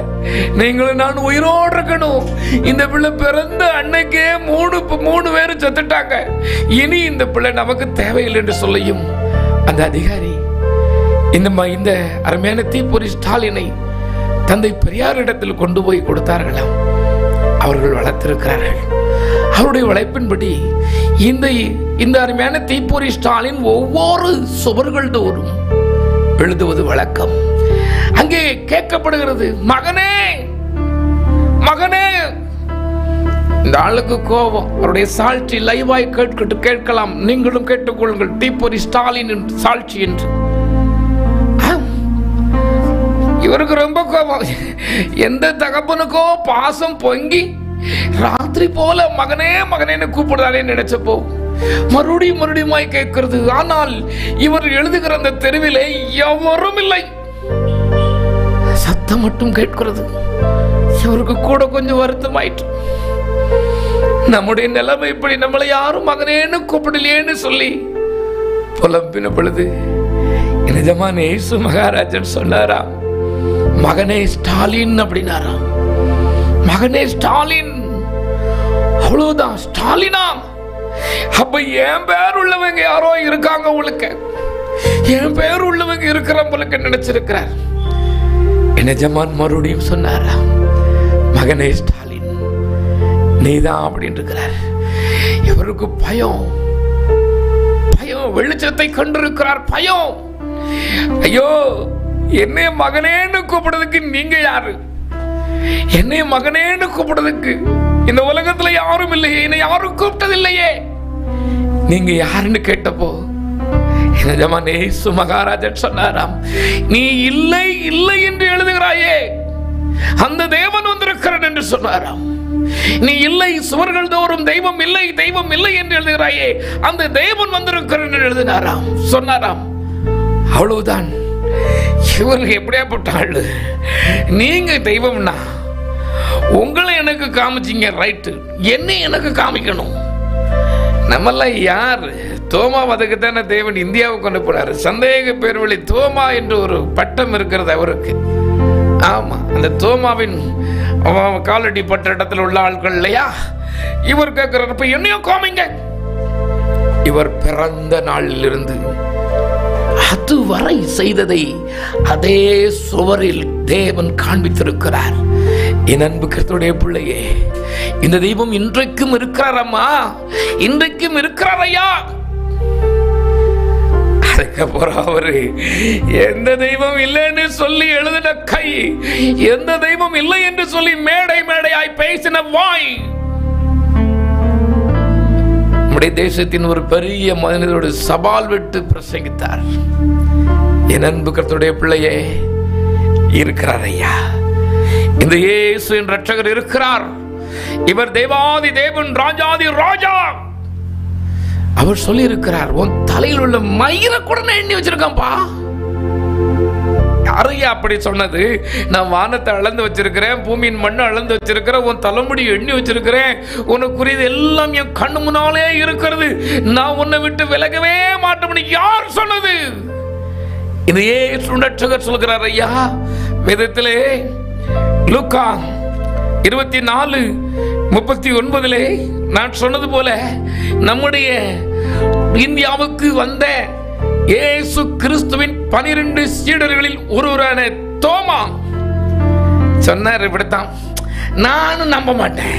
நீங்களும் நான் உயிரோடு இருக்கணும். இந்த பிள்ளை பிறந்த அன்னைக்கே 3 பேரும் செத்துட்டாங்க, இனி இந்த பிள்ளை நமக்கு தேவையில்லை என்று சொல்லியும் அந்த அதிகாரி இந்த அருமையான தீப்பொறி ஸ்டாலினை தந்தை பெரியாரிடத்தில் கொண்டு போய் கொடுத்தார்களாம். அவர்கள் வளர்த்திருக்கிறார்கள். அவருடைய உழைப்பின்படி இந்த அருமையான தீப்பொறி ஸ்டாலின் ஒவ்வொரு சுவர்கள் தோறும் எழுதுவது வழக்கம். அங்கே கேட்கப்படுகிறது, மகனே மகனே, இந்த ஆளுக்கு கோபம். அவருடைய சாட்சி லைவாய் கேட்கலாம், நீங்களும் கேட்டுக்கொள்ளுங்கள். தீப்பொறி ஸ்டாலின் சாட்சி என்று. இவருக்கு ரொம்ப கோபம். எந்த தகப்பனுக்கோ பாசம் பொங்கி ராத்திரி போல மகனே மகனேன்னு கூப்பிடுறானே நினைச்சப்போ மறுபடியும் கேட்கிறது. ஆனால் இவர் எழுதுகிற அந்த தெருவிலே எவரும் இல்லை, சத்தம் மட்டும் கேட்கிறது. இவருக்கு கூட கொஞ்சம் வருத்தமாயிற்று. நம்முடைய நிலைமை இப்படி, நம்மளை யாரும் மகனேன்னு கூப்பிடலையேன்னு சொல்லி புலம்பின பொழுது நிஜமான இயேசு மகாராஜன் சொன்னாராம், மகனே ஸ்டாலின் அப்படின்னாராம். மகனே ஸ்டாலின், அவ்வளவுதான். ஸ்டாலினா? அப்ப என் பேர் உள்ளவங்க யாரோ இருக்காங்க உங்களுக்கு, என் பேர் உள்ளவங்க இருக்கிற உங்களுக்கு நினைச்சிருக்கிறார். நிஜமான் மறுபடியும் சொன்னாரா, மகனே ஸ்டாலின் நீதான் அப்படின்னு இருக்கிறார். இவருக்கு பயம், வெளிச்சத்தை கண்டிருக்கிறார். பயம். ஐயோ, என்னை மகனேன்னு கூப்பிடுறதுக்கு நீங்க யாரு? என்னை மகனேன்னு கூப்பிடுறதுக்கு இந்த உலகத்துல யாரும் இல்லையே, என்னை யாரும் கூப்பிட்டதில்லையே, நீங்க யாருன்னு கேட்டப்போ நிஜமான இயேசு மகாராஜன் சொன்னாராம், நீ இல்லை இல்லை என்று எழுதுகிறாயே, அந்த தேவன் வந்திருக்கிறான் என்று சொன்னாராம். நீ இல்லை, சுவர்கள் தோறும் தெய்வம் இல்லை தெய்வம் இல்லை என்று எழுதுகிறாயே, அந்த தேவன் வந்திருக்கிறான் என்று எழுதினாராம், சொன்னாராம். அவ்வளவுதான். இவருக்கு எப்படியாப்பட்ட ஆளு? நீங்க தெய்வம்னா உங்களை எனக்கு காமிச்சிங்க, ரைட்டு, என்ன எனக்கு காமிக்கணும். நம்மெல்லாம் யாரு? தோமா வதக்குத்தான தேவன் இந்தியாவுக்கு கொண்டு போனாரு. சந்தேக பேர்வழி தோமா என்று ஒரு பட்டம் இருக்கிறது அவருக்கு. ஆமா, அந்த தோமாவின் காலடி பட்ட இடத்துல உள்ள ஆட்கள் இல்லையா? இவர் கேட்கிறப்ப என்னையும் காமிங்க. இவர் பிறந்த நாளிலிருந்து அதுவரை செய்ததை அதே சுவரில் தேவன் காண்பித்திருக்கிறார். என் அன்பு கர்த்தருடைய பிள்ளையே, இந்த தெய்வம் இன்றைக்கும் இருக்கிறார் அம்மா, இன்றைக்கும் இருக்கிறார் ஐயா. அதுக்கப்புறம் அவரு எந்த தெய்வம் இல்லைன்னு சொல்லி எழுதின கை, எந்த தெய்வம் இல்லை என்று சொல்லி மேடை மேடையாய் பேசின வாய், நம்முடைய தேசத்தின் ஒரு பெரிய மனிதரோடு சவால் விட்டு பிரசங்கித்தார். என் அன்பு கர்த்தருடைய பிள்ளையே, இருக்கிறார் ஐயா, இந்த இயேசு என் ரட்சகர் இருக்கிறார். இவர் தேவாதி தேவன், ராஜாதி ராஜா. அவர் சொல்லி இருக்கிறார், உன் தலையில் உள்ள மயிரை கூட நான் எண்ணி வச்சிருக்கேன்ப்பா. யாரையா அப்படி சொன்னது? நான் வானத்தை அளந்து வச்சிருக்கிறேன், பூமியின் மண்ணை அளந்து வச்சிருக்கிறேன், உன் தலைமுடி எண்ணி வச்சிருக்கிறேன், உனக்குரியது எல்லாம் என் கண்ணு முன்னாலே இருக்கிறது, நான் உன்னை விட்டு விலகவே மாட்டேன். யார் சொன்னது? இந்த இயேசு ரட்சகர் சொல்கிறார் ஐயா. வேதத்திலே லூக்கா 24:39 நான் சொன்னது போல நம்முடைய இந்தியாவுக்கு வந்த இயேசு கிறிஸ்துவின் 12 சீடர்களில் ஒருவரான தோமா சொன்னார் இப்படித்தான், நானும் நம்ப மாட்டேன்,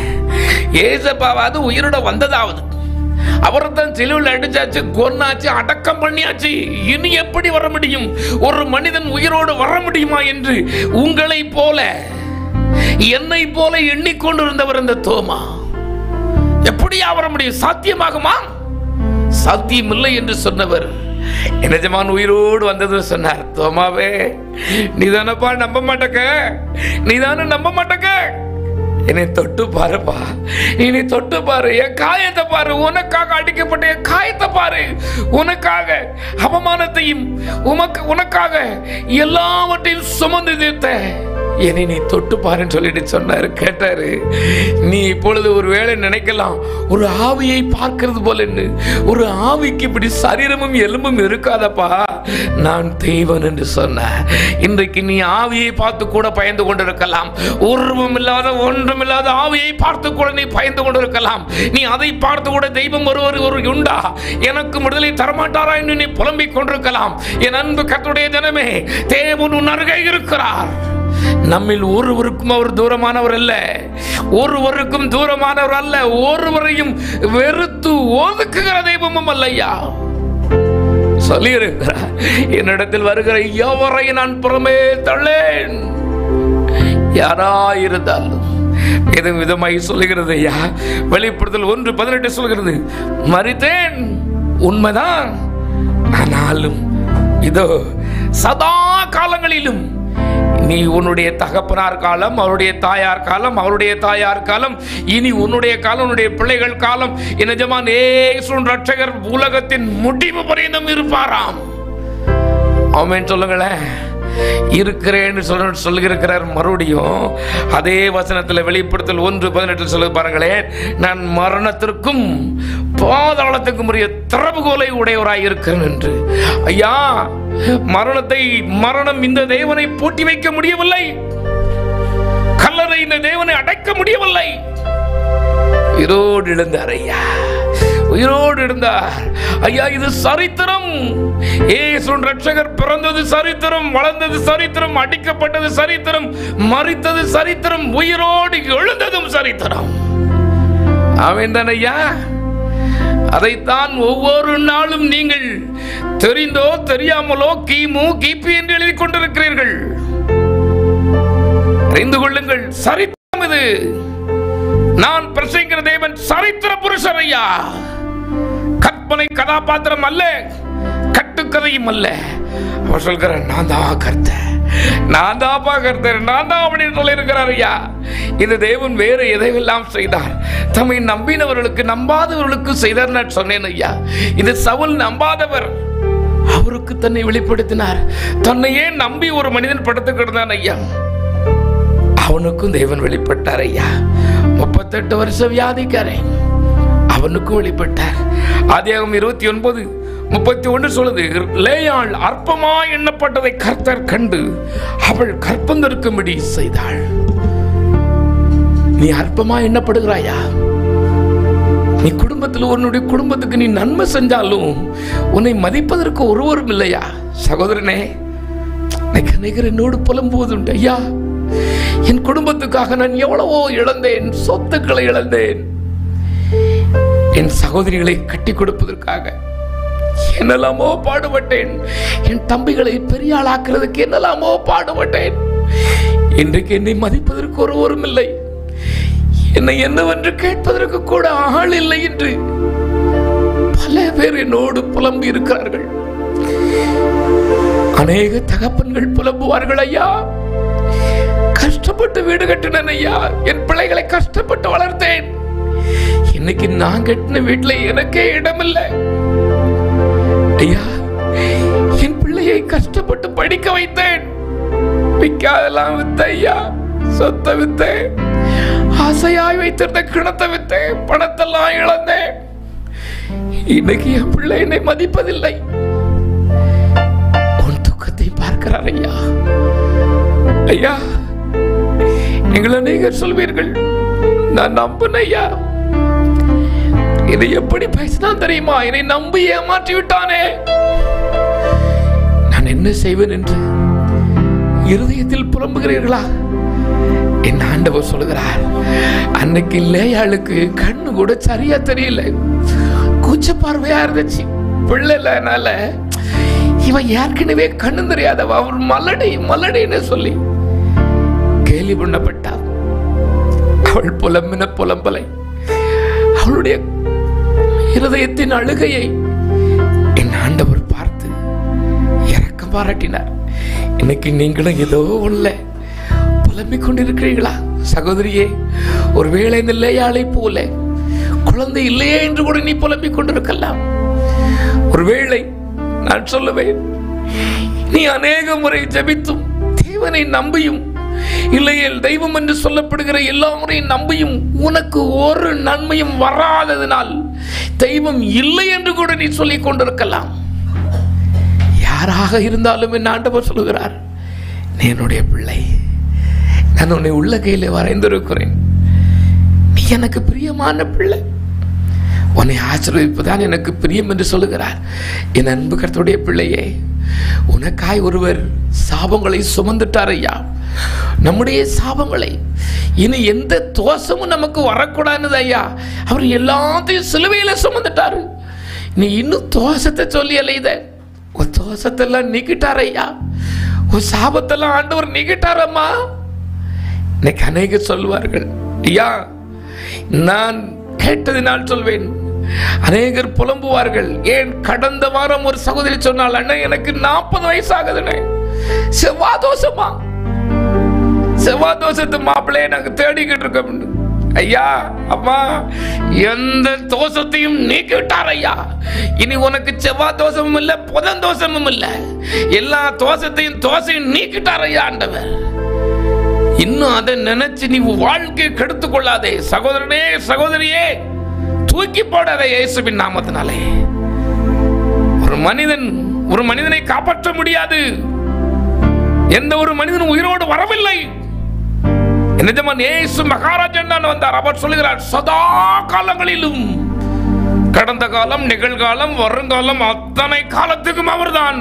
ஏசப்பாவது உயிரோட வந்ததாவது, அவரை தான் சிலுவையில் அடிச்சாச்சு, கொன்னாச்சு, அடக்கம் பண்ணியாச்சு, இனி எப்படி வர முடியும்? ஒரு மனிதன் உயிரோடு வர முடியுமா என்று உங்களை போல என்னை போல எண்ணிக்கொண்டிருந்தவர் இந்த தோமா. எப்படியா வர முடியும்? சாத்தியமாகுமா? சாத்தியம் இல்லை என்று சொன்னவர் நிஜமான உயிரோடு வந்தது சொன்னார். தோமாவே, நீதானப்பா நம்ப மாட்டக்க, நீதானே நம்ப மாட்டக்க, என்னை தொட்டு பாருப்பா, என்னை தொட்டு பாரு, என் காயத்தை பாரு, உனக்காக அடிக்கப்பட்ட என் காயத்தை பாரு, உனக்காக அவமானத்தையும் உனக்காக எல்லாவற்றையும் சுமந்து தீர்த்த என்னை நீ தொட்டு பாருன்னு சொல்லிட்டு சொன்னாரு. கேட்டாரு, நீ இப்பொழுது ஒரு வேளை நினைக்கலாம், ஒரு ஆவியை பார்க்கிறது போல, ஒரு ஆவிக்கு இப்படி சரீரமும் எலும்பும் இருக்காதப்பா, நான் தெய்வன் என்று சொன்ன. இன்றைக்கு நீ ஆவியை பார்த்து கூட பயந்து கொண்டிருக்கலாம், உருவம் இல்லாத ஒன்றும் இல்லாத ஆவியை பார்த்து கூட நீ பயந்து கொண்டிருக்கலாம். நீ அதை பார்த்து கூட தெய்வம் ஒரு உண்டா, எனக்கு விடுதலை தரமாட்டாரா என்று நீ புலம்பிக் கொண்டிருக்கலாம். என் அன்பு கர்த்தருடைய ஜனமே, தேவன் உன் அருகே இருக்கிறார். நம்மில் ஒருவருக்கும் அவர் தூரமானவர் அல்ல, ஒருவருக்கும் தூரமானவர் அல்ல, ஒருவரையும் வெறுத்து ஒதுக்குகிற தெய்வமும் அல்லையா. சொல்லி இருக்கிறார், என்னிடத்தில் வருகிற எவரை நான் புறமே தள்ளேன். யாராயிருந்தாலும் வேதம் விதமாய் சொல்லுகிறது ஐயா. வெளிப்படுத்தல் 1:18 சொல்கிறது, மரித்தேன் உண்மைதான், ஆனாலும் இதோ சதா காலங்களிலும் நீ உன்னுடைய தகப்பனார் காலம், அவருடைய தாயார் காலம், அவருடைய தாயார் காலம், இனி உன்னுடைய காலம், உன்னுடைய பிள்ளைகள் காலம், என் எஜமான் இயேசு ரட்சகர் உலகத்தின் முடிவு பரியந்தம் இருப்பாராம். ஆமென் சொல்லுங்களேன். இருக்கிறேன்னு சொல்லுகிறார். மறுபடியும் அதே வசனத்தில் வெளிப்படுத்தல் 1:18 சொல்லு பாருங்களேன், நான் மரணத்திற்கும் பாதாளத்துக்கும் உரிய திறவுகோலை உடையவராய் இருக்கிறேன் என்று. ஐயா, மரணம் இந்த தேவனை பூட்டி வைக்க முடியவில்லை, கல்லறை இந்த தேவனை அடைக்க முடியவில்லை. உயிரோடு எழுந்தார் ஐயா, உயிரோடு இருந்தார் ஐயா. இது சரித்திரம். இயேசு ரட்சகர் பிறந்தது சரித்திரம், வளர்ந்தது சரித்திரம், அடிக்கப்பட்டது சரித்திரம், மரித்தது சரித்திரம், உயிரோடு எழுந்ததும் சரித்திரம். ஆமென் தான ஐயா. அதைத்தான் ஒவ்வொரு நாளும் நீங்கள் தெரிந்தோ தெரியாமலோ கிமு கிபி என்று எழுதி கொண்டிருக்கிறீர்கள். அறிந்து கொள்ளுங்கள், சரித்திரம் இது. நான் பிரசங்கிக்கிற தேவன் சரித்திர புருஷர் ஐயா. கற்பனை கதாபாத்திரம் அல்ல, கட்டுக்கதையும் அல்ல. அவர் சொல்கிறார், நான் தான் கர்த்தர், நான் தான்ப்பா கர்த்தர், நான் தான் அப்படின்னு சொல்லி இருக்கிறார் ஐயா. இந்த தேவன் வேறு எதையெல்லாம் செய்தார், தம்மை நம்பினவர்களுக்கு நம்பாதவர்களுக்கு செய்தார் நான் சொன்னேன் ஐயா. இந்த சவுல் நம்பாதவர், அவருக்கு தன்னை வெளிப்படுத்தினார். தன்னையே நம்பி ஒரு மனிதன் படுத்துக் கிடந்தான் ஐயா, அவனுக்கும் தேவன் வெளிப்பட்டார் ஐயா. 38 வருஷம் வியாதிக்காரன், அவனுக்கும் வெளிப்பட்டார். ஆதியாகமம் 29:31 சொல்லுது, லேயாள் அற்பமா எண்ணப்பட்டதை கர்த்தர் கண்டு அவள் கற்பந்தருக்கும்படி செய்தாள். நீ அற்பமா எண்ணப்படுகிறாயா? நீ குடும்பத்தில் உன்னுடைய குடும்பத்துக்கு நீ நன்மை செஞ்சாலும் உன்னை மதிப்பதற்கு ஒருவரும் இல்லையா? சகோதரனே, என்னோடு புலம்புவதுண்டு ஐயா. என் குடும்பத்துக்காக நான் எவ்வளவோ இழந்தேன், சொத்துக்களை இழந்தேன். என் சகோதரிகளை கட்டி கொடுப்பதற்காக என்னெல்லாமோ பாடுபட்டேன். என் தம்பிகளை பெரிய ஆளாக்குறதுக்கு என்னெல்லாமோ பாடுபட்டேன். இன்றைக்கு என்னை மதிப்பதற்கு ஒருவரும் இல்லை, என்னை என்னவென்று கேட்பதற்கு கூட ஆள் இல்லை என்று பல பேர் என்னோடு புலம்பி இருக்கிறார்கள். அநேக தகப்பன்கள் புலம்புவார்கள் ஐயா. கஷ்டப்பட்டு வீடு கட்டினேன் ஐயா, என் பிள்ளைகளை கஷ்டப்பட்டு வளர்த்தேன். இன்னைக்கு நான் கட்டின வீட்டுல எனக்கே இடமில்லை ஐயா. என் பிள்ளையை கஷ்டப்பட்டு படிக்க வைத்தேன், விற்காதெல்லாம் வித்த ஐயா, சொத்தை வித்தேன், ஆசையாய் வைத்திருந்த கிணத்தை வித்தேன், பணத்தெல்லாம் இழந்தேன். இன்னைக்கு என் பிள்ளை என்னை மதிப்பதில்லை. உன் துக்கத்தை பார்க்கிறார் ஐயா. ஐயா, நீங்கள் அநேகர் சொல்வீர்கள், நான் நம்பினேன் ஐயா, இதை எப்படி பேசினான் தெரியுமா, என்னை நம்பி ஏமாற்றி விட்டானே, நான் என்ன செய்வேன் என்று இருதயத்தில் புலம்புகிறீர்களா? என் ஆண்டவர் சொல்கிறார், அன்னைக்கு லேயாளுக்கு கண்ணு கூட சரியா தெரியல, கூச்ச பார்வையா இருந்துச்சு. பிள்ளைனால இவன் ஏற்கனவே கண்ணு தெரியாதவ, அவர் மலடின்னு சொல்லி கேலி பண்ணப்பட்டார். அவள் புலம்பின புலம்பலை, அவளுடைய இருதயத்தின் அழுகையை என் ஆண்டவர் பார்த்து இரக்கம் பாராட்டினார். இன்னைக்கு நீங்களும் ஏதோ ஒண்ணுல புலம்பிக் கொண்டிருக்கிறீர்களா? சகோதரியே, ஒருவேளை இந்த லேயாளை போல குழந்தை இல்லையே என்று கூட நீ புலம்பிக் கொண்டிருக்கலாம். ஒருவேளை நான் சொல்லுவேன், நீ அநேக முறை ஜெபித்தும் தேவனை நம்பியும் இல்லையேல் தெய்வம் என்று சொல்லப்படுகிற எல்லா முறையும் நம்பியும் உனக்கு ஒரு நன்மையும் வராததினால் தெய்வம் இல்லை என்று கூட நீ சொல்லிக் கொண்டிருக்கலாம். யாராக இருந்தாலும் என் ஆண்டவர் சொல்லுகிறார், நீ என்னுடைய பிள்ளை, நான் உன்னை உள்ள கையில வரைந்திருக்கிறேன், நீ எனக்கு பிரியமான பிள்ளை, உன்னை ஆசீர்வதிப்பதுதான் எனக்கு பிரியம் என்று சொல்லுகிறார். என் அன்பு கர்த்தருடைய பிள்ளையே, உனக்காய் ஒருவர் சாபங்களை சுமந்துட்டார் ஐயா. நம்முடைய சாபங்களை, இனி எந்த தோஷமும் நமக்கு வரக்கூடாது ஐயா. அவர் எல்லாத்தையும் சிலுவையில சுமந்துட்டாரு. நீ இன்னும் தோஷத்தை சொல்லி அலையுத, ஒரு தோஷத்தெல்லாம் நீக்கிட்டார் ஐயா, ஒரு சாபத்தெல்லாம் ஆண்டவர் நீக்கிட்டாரம்மா. இன்னைக்கு அநேக சொல்வார்கள், ஐயா, நான் கேட்டதினால் சொல்வேன். அநேகர் புலம்புவார்கள். ஏன் கடந்த வாரம் ஒரு சகோதரி சொன்னால், அண்ணன் எனக்கு 40 வயசு ஆகுதுண்ணே, செவ்வாதோஷமா, செவ்வாதோஷத்து மாப்பிள்ளையை நாங்க தேடிக்கிட்டு இருக்கோம். ஐயா, அம்மா, எந்த தோஷத்தையும் நீக்கி விட்டார் ஐயா. இனி உனக்கு செவ்வாய் தோஷமும் இல்ல, புதன் தோஷமும் இல்ல, எல்லா தோஷத்தையும் நீக்கிட்டார் ஐயா ஆண்டவர். இன்னும் அதை நினைச்சு நீ வாழ்க்கையை கெடுத்துக் கொள்ளாதே சகோதரனே, சகோதரியே, தூக்கி போடாத இயேசுவின் நாமத்தினாலே. ஒரு மனிதனை காப்பாற்ற முடியாது. எந்த ஒரு மனிதனும் உயிரோடு வரவில்லை. நிஜமான் இயேசு மகாராஜன் தான் வந்தார். அவர் சொல்லுகிறார், சதா காலங்களிலும், கடந்த காலம், நிகழ்காலம், வருங்காலம், அத்தனை காலத்துக்கும் அவர்தான்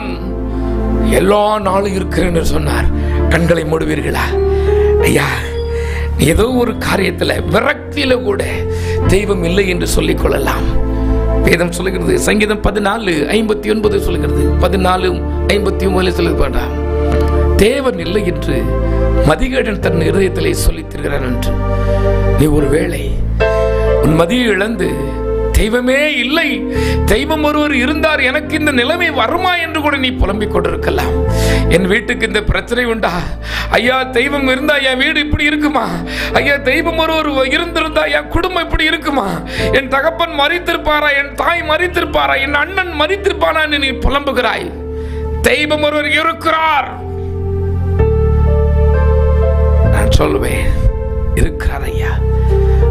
எல்லா நாளும் இருக்கிறேன்னு சொன்னார். கண்களை மூடுவீர்களா? ஐயா, ஏதோ ஒரு காரியத்துல விரக்தியில கூட தெய்வம் இல்லை என்று சொல்லிக் கொள்ளலாம். வேதம் சொல்லுகிறது, சங்கீதம் 14:59 சொல்லுகிறது, 14:59 சொல்லுகிறது, தேவன் இல்லை என்று மதிகேடன் தன் இருதயத்திலே சொல்லித் திரிகிறான் என்று. நீ ஒருவேளை உன் மதியை இழந்து தெய்வமே இல்லை, தெய்வம் ஒருவர் இருந்தார், எனக்கு இந்த நிலைமை வருமா என்று கூட நீ புலம்பிக் கொண்டிருக்கலாம். என் வீட்டுக்கு இந்த பிரச்சனை உண்டா? ஐயா, தெய்வம் இருந்தா என் வீடு இப்படி இருக்குமா? ஐயா, தெய்வம் ஒருவர் இருந்திருந்தா என் குடும்பம் இப்படி இருக்குமா? என் தகப்பன் மரித்திருப்பாரா? என் தாய் மரித்திருப்பாரா? என் அண்ணன் மரித்திருப்பானா என்று நீ புலம்புகிறாய். தெய்வம் ஒருவர் இருக்கிறார். நான் சொல்லுவேன், இருக்கிறார் ஐயா.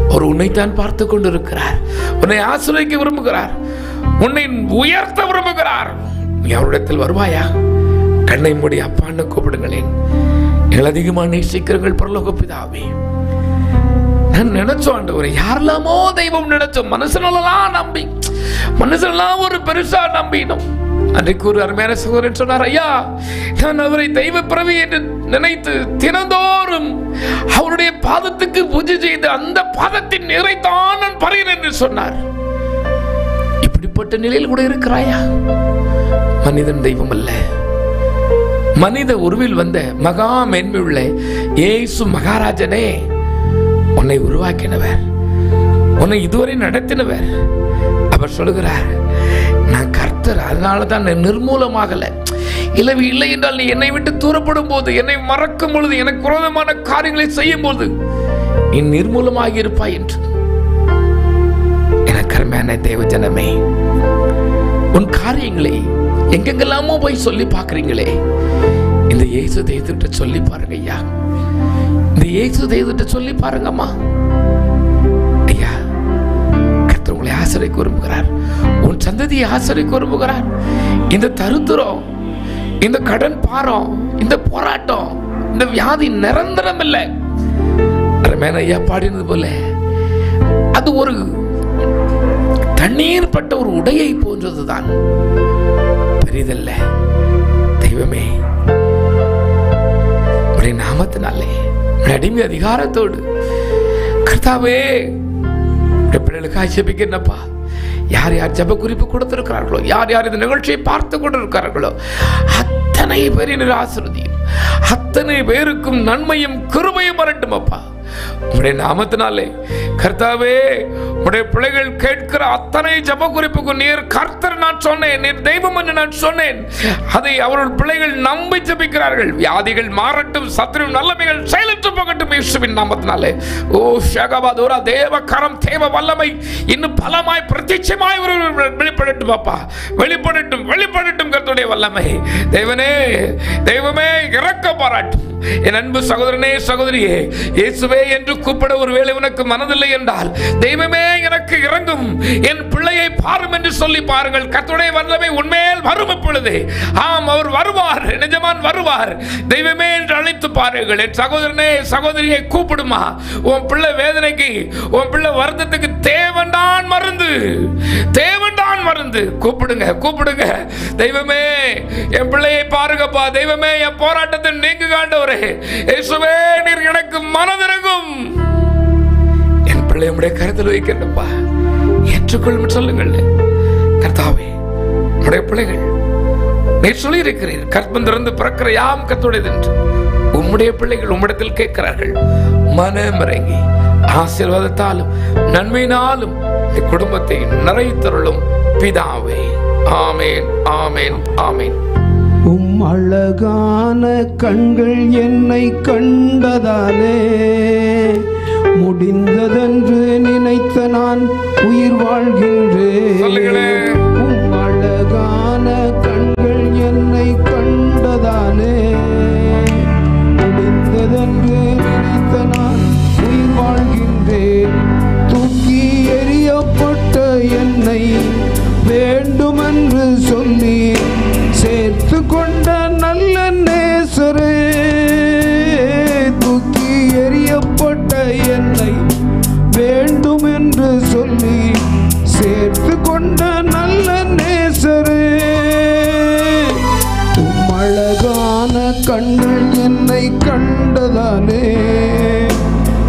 அவர் உன்னைத்தான் பார்த்து கொண்டு இருக்கிறார். உன்னை ஆசிரியக்க விரும்புகிறார். உன்னை உயர்த்த விரும்புகிறார். நீ அவரிடத்தில் வருவாயா? கண்ணை மூடி அப்பான்னு கூப்பிடுங்களேன். எங்கள் அதிகமாக நேசிக்கிறங்கள் பரலோக பிதாவே. நான் நினைச்சோம் ஆண்டவரே, யாரெல்லாமோ தெய்வம் நினைச்சோம், மனுஷனெல்லாம் நம்பி, மனுஷனெல்லாம் ஒரு பெருசா நம்பினோம். அன்றைக்கு ஒரு அருமையான சகோதரன் சொன்னார், ஐயா, நான் அவரை தெய்வ பிறவி என்று நினைத்து தினந்தோறும் அவருடைய பாதத்துக்கு பூஜை செய்து அந்த பாதத்தின் நிறைத்தான் நான் பறேன் என்று சொன்னார். இப்படிப்பட்ட நிலையில் கூட இருக்கிறாயா? மனிதன் தெய்வம் அல்ல, மனித உருவில் வந்த மகா மேன்மையுள்ள இயேசு மகாராஜனே உன்னை உருவாக்கினவர், உன்னை இதுவரை நடத்தினவர். அவர் சொல்லுகிறார், நான் கர்த்தர், அதனாலதான் நிர்மூலமாகல. இல்லை என்றால் நீ என்னை விட்டு தூரப்படும் போது, என்னை மறக்கும் பொழுது, எனக்கு விரோதமான காரியங்களை செய்யும் போது நீ நிர்மூலமாகி இருப்பாய் என்று. எனக்கு அருமையான தேவ ஜனமே, உன் காரியங்களை எங்கெங்கெல்லாமோ போய் சொல்லி பார்க்கிறீங்களே, இந்த இயேசு தெய்வத்திட்ட சொல்லி பாருங்க ஐயா. இந்த இயேசு தெய்வத்திட்ட சொல்லி பாருங்கம்மா. ஐயா, கர்த்தர் உங்களை ஆசீர்வதிக்க விரும்புகிறார். உன் சந்ததியை ஆசீர்வதிக்க விரும்புகிறார். இந்த தரித்திரம், இந்த கடன் பாரம், இந்த போராட்டம், இந்த வியாதி நிரந்தரம் இல்லை. அருமையான ஐயா பாடினது போல அது ஒரு தண்ணீர் பட்ட ஒரு உடையை போன்றதுதான், பெரிதல்ல. தெய்வமே, உடைய நாமத்தினாலே அடிமை அதிகாரத்தோடு கர்த்தாவே பிள்ளைகளுக்காக ஜெபிக்கிறேன்ப்பா. யார் யார் ஜெப குறிப்பு கொடுத்திருக்கிறார்களோ, யார் யார் இந்த நிகழ்ச்சியை பார்த்து கொண்டிருக்கிறார்களோ, அத்தனை பேரின் ஆசீர்வதியும், அத்தனை பேருக்கும் நன்மையும் கிருபையும் வரட்டும் அப்பா. உடைய நாமத்தினாலே கர்த்தாவே, உடைய பிள்ளைகள் கேட்கிற அத்தனை ஜெப குறிப்புக்கு நீர் கர்த்தர் நான் சொன்னேன், நீர் தெய்வம் என்று நான் சொன்னேன். அதை அவர்கள் பிள்ளைகள் நம்பி ஜெபிக்கிறார்கள். வியாதிகள் மாறட்டும், சத்துரு நல்லமைகள் செயலற்று போகட்டும் இயேசுவின் நாமத்தினாலே. ஓ ஷகபாதோரா, தேவ கரம், தேவ வல்லமை இன்னும் பலமாய் பிரத்யட்சமாய் வெளிப்படட்டும் அப்பா, வெளிப்படட்டும், வெளிப்படட்டும் கர்த்தருடைய வல்லமை. தேவனே, தெய்வமே இறக்க பாராட்டும். என் அன்பு சகோதரனே, சகோதரியே, இயேசுவே என்று கூப்பிட ஒருவேளை உனக்கு மனதில்லை என்றால், தெய்வமே எனக்கு இறங்கும், என் பிள்ளையை பாரும் என்று சொல்லி பாருங்கள். கர்த்தருடைய வல்லமை உன்மேல் வரும் இப்பொழுது. ஆம், அவர் வருவார், நிஜமான் வருவார். தெய்வமே என்று அழைத்து பாருங்கள். என் சகோதரனே, சகோதரியை கூப்பிடுமா. உன் பிள்ளை வேதனைக்கு, உன் பிள்ளை வருத்தத்துக்கு தேவன்தான் மருந்து, தேவன்தான் மருந்து. கூப்பிடுங்க, கூப்பிடுங்க. தெய்வமே, என் பிள்ளையை பாருங்கப்பா. தெய்வமே, என் போராட்டத்தை நீங்க காண்டவரே. இயேசுவே, நீர் எனக்கு மனதிறங்கும். என் பிள்ளை உடைய கருத்தில் வைக்கிறப்பா, ஏற்றுக்கொள்ளும் சொல்லுங்கள். கர்த்தாவே, உடைய பிள்ளைகள் நீர் சொல்லி இருக்கிறீர், கற்பம் திறந்து பிறக்கிற யாம் கர்த்தருடையது என்று. உம்முடைய பிள்ளைகள் உம்மிடத்தில் கேட்கிறார்கள். மனமிறங்கி ஆசீர்வாதத்தாலும் நன்மையினாலும் இந்த குடும்பத்தை நிறைத்தருளும் பிதாவே. ஆமேன், ஆமேன், ஆமேன். அழகான கண்கள் என்னை கண்டதாலே முடிந்ததென்று நினைத்த நான் உயிர் வாழ்கின்றேன். அழகான கண்கள் என்னை கண்டதாலே முடிந்ததென்று நினைத்த நான் உயிர் வாழ்கின்றேன். தூக்கி எறியப்பட்ட என்னை வேண்டுமென்று சொல்லி சேர்த்து கொண்ட நல்ல நேசரே, தூக்கி எறியப்பட்ட என்னை வேண்டும் என்று சொல்லி சேர்த்து கொண்ட நல்ல நேசரே, அழகான கண்கள் என்னை கண்டதாலே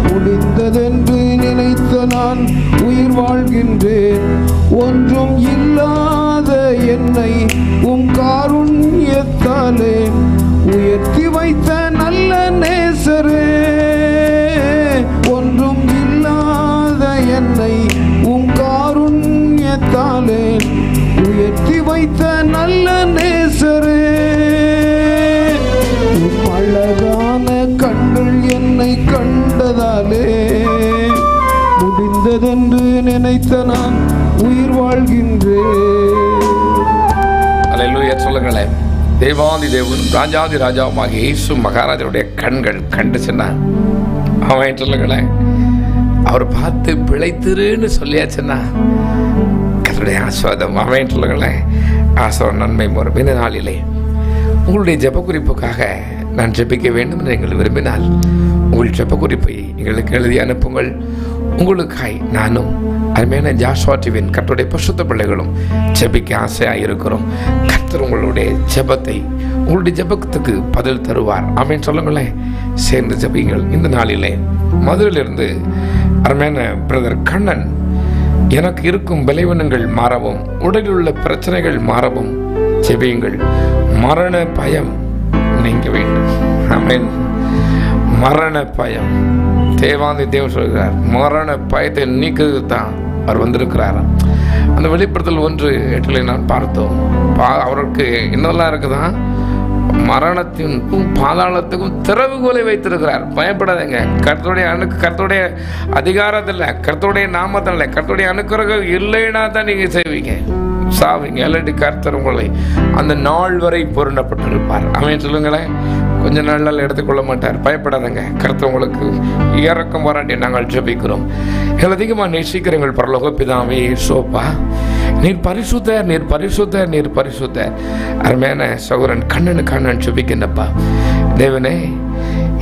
முடிந்ததென்று நினைத்த நான் உயிர் வாழ்கின்றேன். ஒன்றும் இல்லாத என்னை காருண்யத்தாலே உயர்த்தி வைத்த நல்ல நேசரே, ஒன்றும் இல்லாத என்னை காருண்யத்தாலே உயர்த்தி வைத்த நல்ல நேசரே, அழகான கண்கள் என்னை கண்டதாலே முடிந்ததென்று நினைத்த நான் உயிர் வாழ்கின்றேன். அல்லேலூயா சொல்லுங்களேன். தேவாதி தேவன் ராஜாதி ராஜாவுமாகிய இயேசு மகாராஜனுடைய கண்கள் கண்டு சொன்னார். அவன் சொல்லுங்களேன், அவர் பார்த்து பிழைத்திருன்னு சொல்லியாச்சுன்னா கர்த்தருடைய ஆசீர்வாதம். அவன் சொல்லுங்களேன், ஆசீர்வாதம் நன்மை வரும். இந்த நாளிலே உங்களுடைய ஜெப குறிப்புக்காக நான் ஜெபிக்க வேண்டும் என்று நீங்கள் விரும்பினால் உங்கள் ஜெப குறிப்பை எங்களுக்கு எழுதி அனுப்புங்கள். உங்களுக்காய் நானும் அருமையான ஜாஷுவா டிவியின் கர்த்தருடைய பரிசுத்த பிள்ளைகளும் ஜெபிக்க ஆசையாக இருக்கிறோம். கர்த்தர் உங்களுடைய ஜெபத்தை, உங்களுடைய ஜெபத்துக்கு பதில் தருவார். ஆமென் சொல்லுங்களேன். சேர்ந்து ஜெபிங்கள். இந்த நாளிலே மதுரையிலிருந்து அருமையான பிரதர் கண்ணன், எனக்கு இருக்கும் பலவீனங்கள் மாறவும், உடலில் உள்ள பிரச்சனைகள் மாறவும் ஜெபியுங்கள். மரண பயம் நீங்க வேண்டும். ஆமென். மரண பயம், தேவாதி தேவன் சொல்கிறார், மரண பயத்தை நீக்குறது தான் அவர் வந்திருக்கிறார். அந்த வெளிப்படுத்தல் 1:8 நான் பார்த்தோம். அவருக்கு என்னெல்லாம் இருக்குதான், மரணத்திற்கும் பாதாளத்துக்கும் திறவுகோலை வைத்திருக்கிறார். பயப்படாதீங்க. கர்த்தருடைய அதிகாரத்தில், கர்த்தருடைய நாமத்தில், கர்த்தருடைய அனுக்கிரகம் இல்லைன்னா தான் நீங்க செய்வீங்க, சாவீங்க. இல்லாட்டி கர்த்தர் உங்களை அந்த நாள் வரை பூரணப்பட்டிருப்பார். அவன் சொல்லுங்களேன், கொஞ்ச நாள் எடுத்துக்கொள்ள மாட்டார். பயப்படாதங்க. கர்த்தர் உங்களுக்கு இறக்கம் வராட்டி நாங்கள் ஜெபிக்கிறோம். அதிகமாக நேசிக்கிறீங்கள் பரலோக பிதாவே சோப்பா, நீர் பரிசுத்தர், நீர் பரிசுத்தர், நீர் பரிசுத்தர். அருமையான சகோதரன் கண்ணன் ஜெபிக்கின்றப்பா. தேவனே,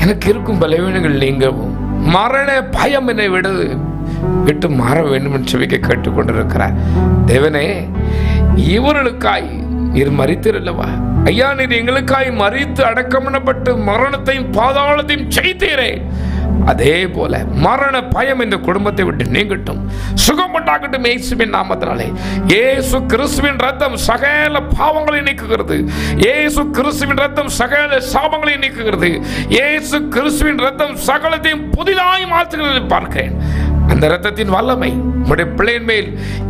எனக்கு இருக்கும் பலவீனங்கள் நீங்கவும், மரண பயம் என்னை விட்டு மாற வேண்டும் என்று ஜெபிக்க கேட்டுக்கொண்டிருக்கிறார். தேவனே, இவர்களுக்காய் நீர் மரித்தீரல்லவா ஐயா, நீர் எங்களுக்காய் மரித்து அடக்கம் பண்ணப்பட்டு மரணத்தையும் பாதாளத்தையும் செய்தீரே, அதே போல மரண பயம் இந்த குடும்பத்தை விட்டு நீங்கட்டும், சுகம் உண்டாகட்டும் இயேசுவின் நாமத்தினாலே. இயேசு கிறிஸ்துவின் ரத்தம் சகல பாவங்களை நீக்குகிறது. இயேசு கிறிஸ்துவின் ரத்தம் சகல சாபங்களை நீக்குகிறது. இயேசு கிறிஸ்துவின் ரத்தம் சகலத்தையும் புதிதாய் மாற்றுகிறது பார்க்கிறேன். அந்த ரத்தத்தின் வல்லமை உடைய பிள்ளையின் மேல்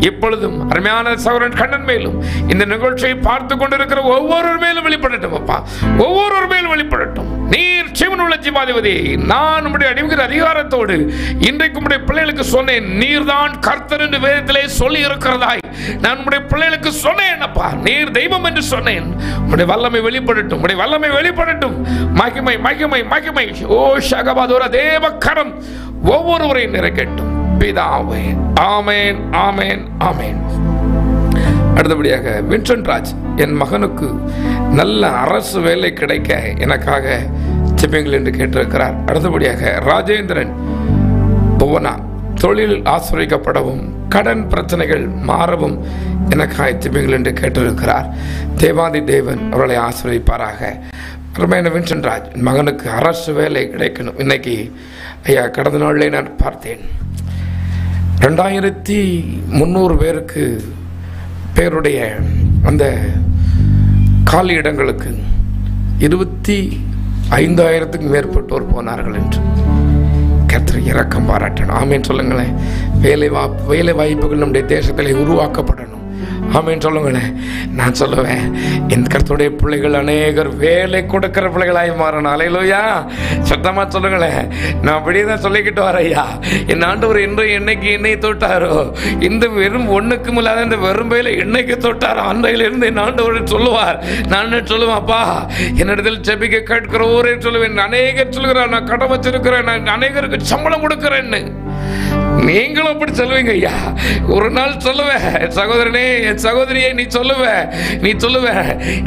இப்பொழுதும், அருமையான சகோதரன் கண்ணன் மேலும், இந்த நிகழ்ச்சியை பார்த்து கொண்டிருக்கிற ஒவ்வொரு மேலும் வெளிப்படட்டும் அப்பா, ஒவ்வொரு மேலும் வெளிப்படட்டும். நீர் ஜீவனுள்ள ஜீவாதிபதி, நான் உடைய அடிவுகிற அதிகாரத்தோடு இன்றைக்கு உடைய பிள்ளைகளுக்கு சொன்னேன், நீர்தான் கர்த்தர் என்று வேதத்திலே சொல்லி இருக்கிறதாய் நான் உடைய பிள்ளைகளுக்கு சொன்னேன் அப்பா. நீர் தெய்வம் என்று சொன்னேன். உடைய வல்லமை வெளிப்படட்டும், உடைய வல்லமை வெளிப்படட்டும். மகிமை மகிமை மகிமை. ஓ ஷகபாதோர தேவ கரம் ஒவ்வொருவரையும் நிறைக்கட்டும் பிதாவே. ஆமேன், ஆமேன், ஆமேன். அடுத்தபடியாக வின்சென்ட் ராஜ், என் மகனுக்கு நல்ல அரசு வேலை கிடைக்க எனக்காக ஜெபியுங்கள் என்று கேட்டிருக்கிறார். அடுத்தபடியாக ராஜேந்திரன் புவனா, தொழில் ஆசிரியக்கப்படவும் கடன் பிரச்சனைகள் மாறவும் எனக்காக ஜெபியுங்கள் என்று கேட்டிருக்கிறார். தேவாதி தேவன் அவர்களை ஆசிரியப்பாராக. அருமையான வின்சென்ட் ராஜ், மகனுக்கு அரசு வேலை கிடைக்கணும். இன்னைக்கு ஐயா, கடந்த நாளிலே நான் பார்த்தேன், 2300 பேருடைய அந்த காலி இடங்களுக்கு 25,000க்கும் மேற்பட்டோர் போனார்கள் என்று கர்த்தர் இரக்கம் பாராட்டணும். ஆமேன் சொல்லுங்களேன். வேலை வாய்ப்புகள் நம்முடைய தேசத்தில் உருவாக்கப்படணும். ஆமேன் சொல்லுங்களேன். நான் சொல்லுவேன், இந்த கர்த்தருடைய பிள்ளைகள் அநேகர் வேலை கொடுக்கிற பிள்ளைகளாய் மாறணும். அல்லேலூயா. சத்தமா சொல்லுங்களேன். நான் அப்படியே தான் சொல்லிக்கிட்டு வரையா, என் ஆண்டவர் என்னைக்கு என்னை தொட்டாரோ, இந்த வெறும் ஒண்ணுக்கும் இல்லாத இந்த வெறும் வேலை என்னைக்கு தொட்டாரோ அன்றையிலிருந்து என் ஆண்டவர் சொல்லுவார். நான் சொல்லுவேன், அப்பா என்னிடத்தில் ஜெபிக்க கேட்கிற ஊரே சொல்லுவேன். அநேகர் சொல்லுகிறேன், நான் கடன் வச்சிருக்கிறேன், நான் அநேகருக்கு சம்பளம் கொடுக்கிறேன்னு. நீங்களும் அப்படி சொல்லுவீங்க ஐயா. ஒரு நாள் சொல்லுவேன், சகோதரனே, என் சகோதரியே, நீ சொல்லுவ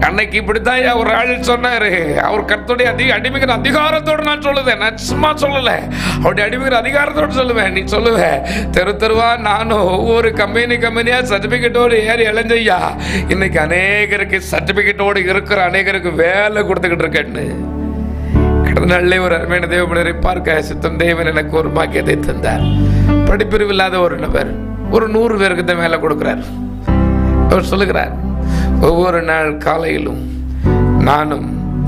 அன்னைக்கு இப்படித்தான் ஒரு ஆள் சொன்னாரு. அவர் கர்த்தருடைய அடிமைக்கிற அதிகாரத்தோடு நான் சொல்லுவேன். நான் சும்மா சொல்லல, அவருடைய அடிமைக்கிற அதிகாரத்தோடு சொல்லுவேன். நீ சொல்லுவ தெருவா நானும் ஒவ்வொரு கம்பெனியா சர்டிபிகேட்டோடு ஏறி இளைஞ்சையா. இன்னைக்கு அநேகருக்கு சர்டிபிகேட்டோடு இருக்கிற அநேகருக்கு வேலை கொடுத்துக்கிட்டு இருக்கேன்னு. கடந்த நாளிலே ஒரு அருமையான தேவமனிதரை பார்க்க சித்தம் தேவன் எனக்கு ஒரு பாக்கியத்தை தந்தார். படிப்பறிவு இல்லாத ஒரு நபர் ஒரு 100 பேருக்கு தான் வேலை கொடுக்கிறார். அவர் சொல்லுகிறார், ஒவ்வொரு நாள் காலையிலும் நானும்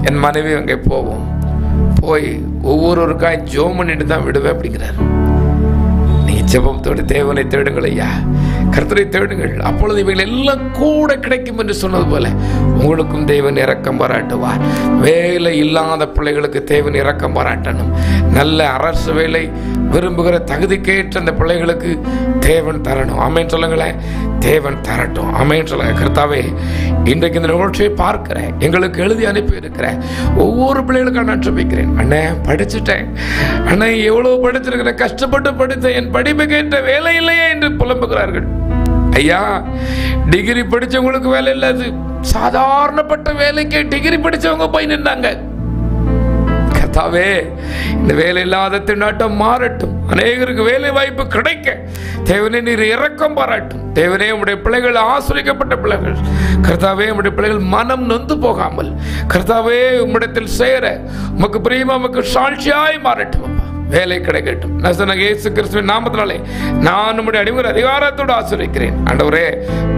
என் மனைவி அங்கே போய் ஒவ்வொருவருக்காய் ஜெபம் பண்ணிட்டு தான் விடுவேன் அப்படிங்கிறார். நீங்க ஜெபத்தோடு தேவனை தேடுங்கள் ஐயா, கர்த்தரை தேடுங்கள், அப்பொழுது இவைகள் எல்லாம் கூட கிடைக்கும் என்று சொன்னது போல உங்களுக்கும் தேவன் இரக்கம் பாராட்டுவார். வேலை இல்லாத பிள்ளைகளுக்கு தேவன் இரக்கம் பாராட்டணும். நல்ல அரசு வேலை விரும்புகிற தகுதிக்கேற்ற அந்த பிள்ளைகளுக்கு தேவன் தரணும். ஆமேன் சொல்லுங்களேன். தேவன் தரட்டும். ஆமேன் சொல்லுங்க. கர்த்தாவே, இன்றைக்கு இந்த நிகழ்ச்சியை பார்க்கிறேன், எங்களுக்கு எழுதி அனுப்பி இருக்கிறேன் ஒவ்வொரு பிள்ளைகளுக்கும் நான் ஜெபிக்கிறேன். அண்ணே படிச்சுட்டேன், அண்ணே எவ்வளவு படிச்சிருக்கிறேன், கஷ்டப்பட்டு படித்தேன், என் படிப்புக்கு ஏற்ற வேலை இல்லையே என்று புலம்புகிறார்கள். ஐயா, டிகிரி படிச்சவங்களுக்கு வேலை இல்லாது சாதாரணப்பட்ட வேலைக்கு டிகிரி படிச்சவங்க போய் நின்றாங்க. கர்த்தாவே, இந்த வேலை இல்லாத திண்டாட்டம் மாறட்டும், அநேகருக்கு வேலை வாய்ப்பு கிடைக்க தேவனே நீர் இரக்கம் பாராட்டும். தேவனே, உம்முடைய பிள்ளைகள் ஆசீர்வதிக்கப்பட்ட பிள்ளைகள். கர்த்தாவே, உம்முடைய பிள்ளைகள் மனம் நொந்து போகாமல் கர்த்தாவே உம்மிடத்தில் சேர உமக்கு பிரியமா உமக்கு சாட்சியாய் மாறட்டும். வேலை கிடைக்கட்டும். இயேசு கிறிஸ்துவின் நாமத்தினாலே நான் நம்முடைய அடிமைகள் அதிகாரத்தோடு ஆசீர்வதிக்கிறேன். ஆண்டவரே,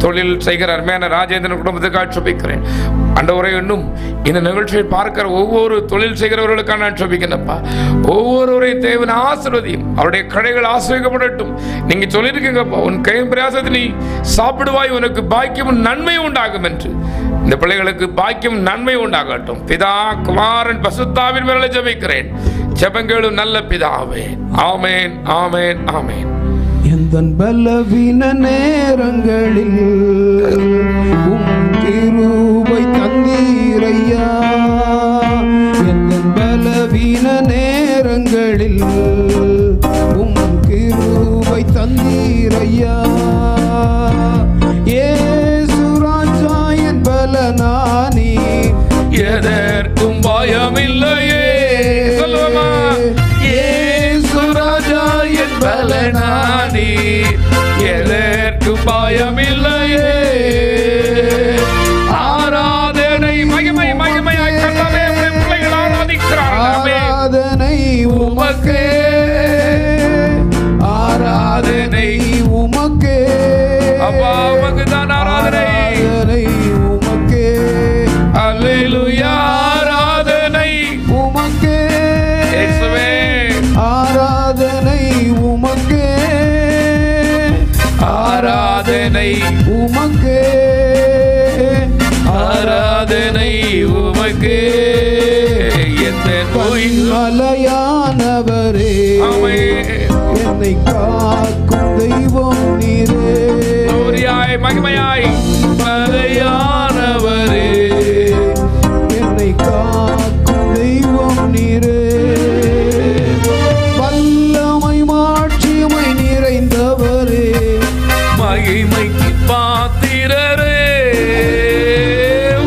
தொழில் செய்கிற அருமையான ராஜேந்திரன் குடும்பத்துக்காக ஜெபிக்கிறேன். ஆண்டவரே, இன்னும் இந்த நிகழ்ச்சியை பார்க்கிற ஒவ்வொரு தொழில் செய்கிறவர்களுக்காக நான் ஜெபிக்கிறேன்ப்பா. ஒவ்வொருவரையும் தேவன் ஆசீர்வதியும், அவருடைய கடைகள் ஆசீர்வதிக்கப்படட்டும். நீங்க சொல்லியிருக்கீங்கப்பா, உன் கையின் பிரயாசத்தை நீ சாப்பிடுவாய், உனக்கு பாக்கியம் நன்மை உண்டாகும் என்று. இந்த பிள்ளைகளுக்கு பாக்கியம் நன்மை உண்டாகட்டும். பிதா, குமாரன், பசுத்தாவின் மேலே ஜெபிக்கிறேன். ஜெபங்களும் நல்ல பிதாவே. ஆமேன், ஆமேன், ஆமேன். எந்த பலவீன நேரங்களில் உம் கிருபை தந்தீரையா, எந்த பலவீன நேரங்களில் உம் கிருபை தந்தீரையா. இயேசு ராஜா என் பலனானி, எதற்கும் பயமில்லையே. சொல்லுமா, இயேசு ராஜா என் பலனானி, எதற்கும் பயமில்லையே. ஆராதனை மகிமை மகிமையாய் கர்த்தாவே பிள்ளைகள் ஆராதிக்கிறார்கள். ஆராதனை உமக்கே, ஆராதனை உமக்கே. அப்பா, உமக்கு தான் ஆராதனை உமக்கே. அல்லேலூயா. ஆராதனை உமக்கே, இயேசுவே. ஆராதனை உமக்கே, ஆராதனை உமக்கே, ஆராதனை உமக்கே. எந்த நோயின் மலையானவரே, என்னை காக்கும் தெய்வம் நீரே. நூறியாய் மகிமையாய் மலையானவரே, என்னை காக்கும் தெய்வம் நீரே. வல்லமை மாட்சிமை நிறைந்தவரே, மகிமைக்கு பாத்திரரே.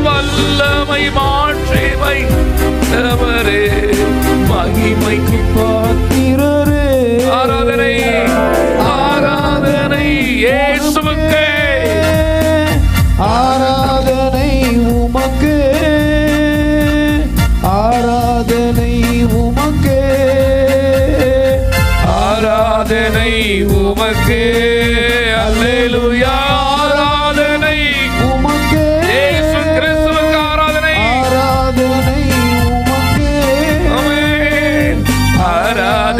வல்லமை மாட்சிமை தவறே, மகிமைக்கு பாத்திரரே. ஆராதனை, ஆராதனை இயேசுவுக்கே. ஆராதனை உமக்கே, ஆராதனை உமக்கே, ஆராதனை உமக்கே. அல்லேலூயா. ஆராதனை உமக்கே, இயேசு கிறிஸ்துவுக்கு ஆராதனை. ஆராதனை உமக்கே. ஆமென். ஆராதனை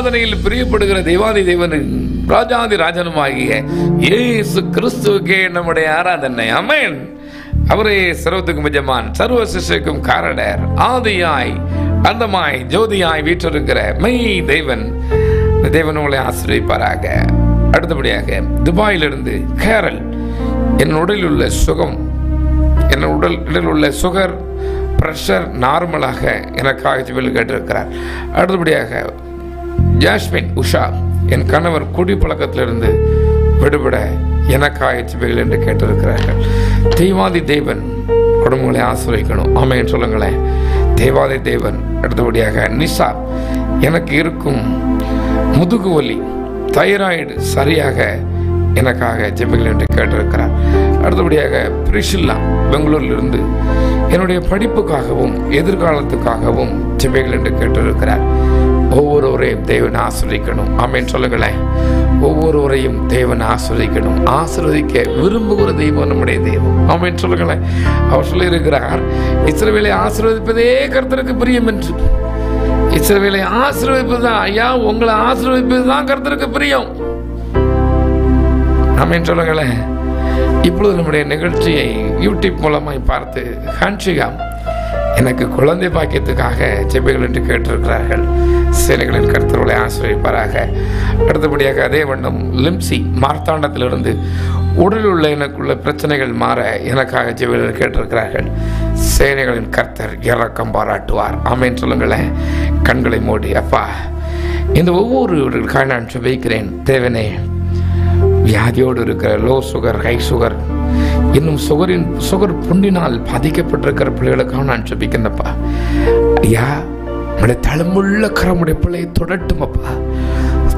ஆராதனையில் பிரியப்படுகிற தேவாதி தேவனின் ராஜாதி ராஜனுமாகிய இயேசு கிறிஸ்துவுக்கே நம்முடைய ஆராதனை. ஆமென். அவரே சர்வத்துக்கும் எஜமான், சர்வ சிருஷ்டிக்கும் காரணர், ஆதியாய் அந்தமாய் ஜோதியாய் வீற்றிருக்கிற மெய் தேவன். தேவன் உங்களை ஆசீர்வதிப்பாராக. அடுத்தபடியாக துபாயிலிருந்து கேரல், என் உடலில் உள்ள சுகம், என் உடலில் உள்ள சுகர் பிரஷர் நார்மலாக எனக்காக ஜெபில் கேட்டிருக்கிறார். அடுத்தபடியாக ஜாஸ்மின் உஷா, என் கணவர் குடிப்பழக்கத்திலிருந்து விடுபட எனக்காக ஜெபில் என்று கேட்டிருக்கிறார்கள். தெய்வாதி தேவன் குடும்பங்களை ஆசீர்வதிக்கணும். ஆமென் சொல்லுங்களேன். தேவாதி தேவன். அடுத்தபடியாக நிஷா, எனக்கு இருக்கும் முதுகு வலி தைராய்டு சரியாக எனக்காக ஜெபிகள் என்று கேட்டிருக்கிறார். அடுத்தபடியாக பிரிஷில்லா, பெங்களூரிலிருந்து என்னுடைய படிப்புக்காகவும் எதிர்காலத்துக்காகவும் ஜெபிகள் என்று கேட்டிருக்கிறார். ஒவ்வொருவரையும் தேவன் ஆசீர்வதிக்கணும். ஆமென் சொல்லுங்களேன். ஒவ்வொருவரையும் தேவன் ஆசீர்வதிக்கணும். ஆசீர்வதிக்க விரும்புகிற தெய்வம் நம்முடைய தெய்வம். ஆமென் சொல்லுங்களேன். அவர் சொல்லியிருக்கிறார், இஸ்ரவேலை ஆசீர்வதிப்பதே கர்த்தருக்கு பிரியம் என்று. இஸ்ரவேலை ஆசீர்வதிப்பது தான், ஐயா உங்களை ஆசீர்வதிப்பது தான் கர்த்தருக்கு பிரியம். ஆமென் சொல்லுங்களேன். இப்பொழுது நம்முடைய நிகழ்ச்சியை யூடியூப் மூலமாய் பார்த்து ஹன்ஷிகா, எனக்கு குழந்தை பாக்கியத்துக்காக ஜெபிகள் என்று கேட்டிருக்கிறார்கள். சேனைகளின் கர்த்தர்களை ஆசீர்வதிப்பாராக. அடுத்தபடியாக அதே வண்ணம் லிம்சி, மார்த்தாண்டத்திலிருந்து உடலில் உள்ள எனக்குள்ள பிரச்சனைகள் மாற எனக்காக ஜெபிகள் என்று கேட்டிருக்கிறார்கள். சேனைகளின் கர்த்தர் இரக்கம் பாராட்டுவார். ஆமென் சொல்லுங்களேன். கண்களை மூடி, அப்பா இந்த ஒவ்வொருவர்களுக்காக நான் ஜெபிக்கிறேன். தேவனே, வியாதியோடு இருக்கிற லோ சுகர், ஹை சுகர், இன்னும் சுகர் புண்டினால் பாதிக்கப்பட்டிருக்கிற பிள்ளைகளுக்காக நான் ஜெபிக்கிறேன்ப்பா. ஐயா, நம்முடைய தளமுள்ள கரமுடைய பிள்ளையை தொடட்டும் அப்பா,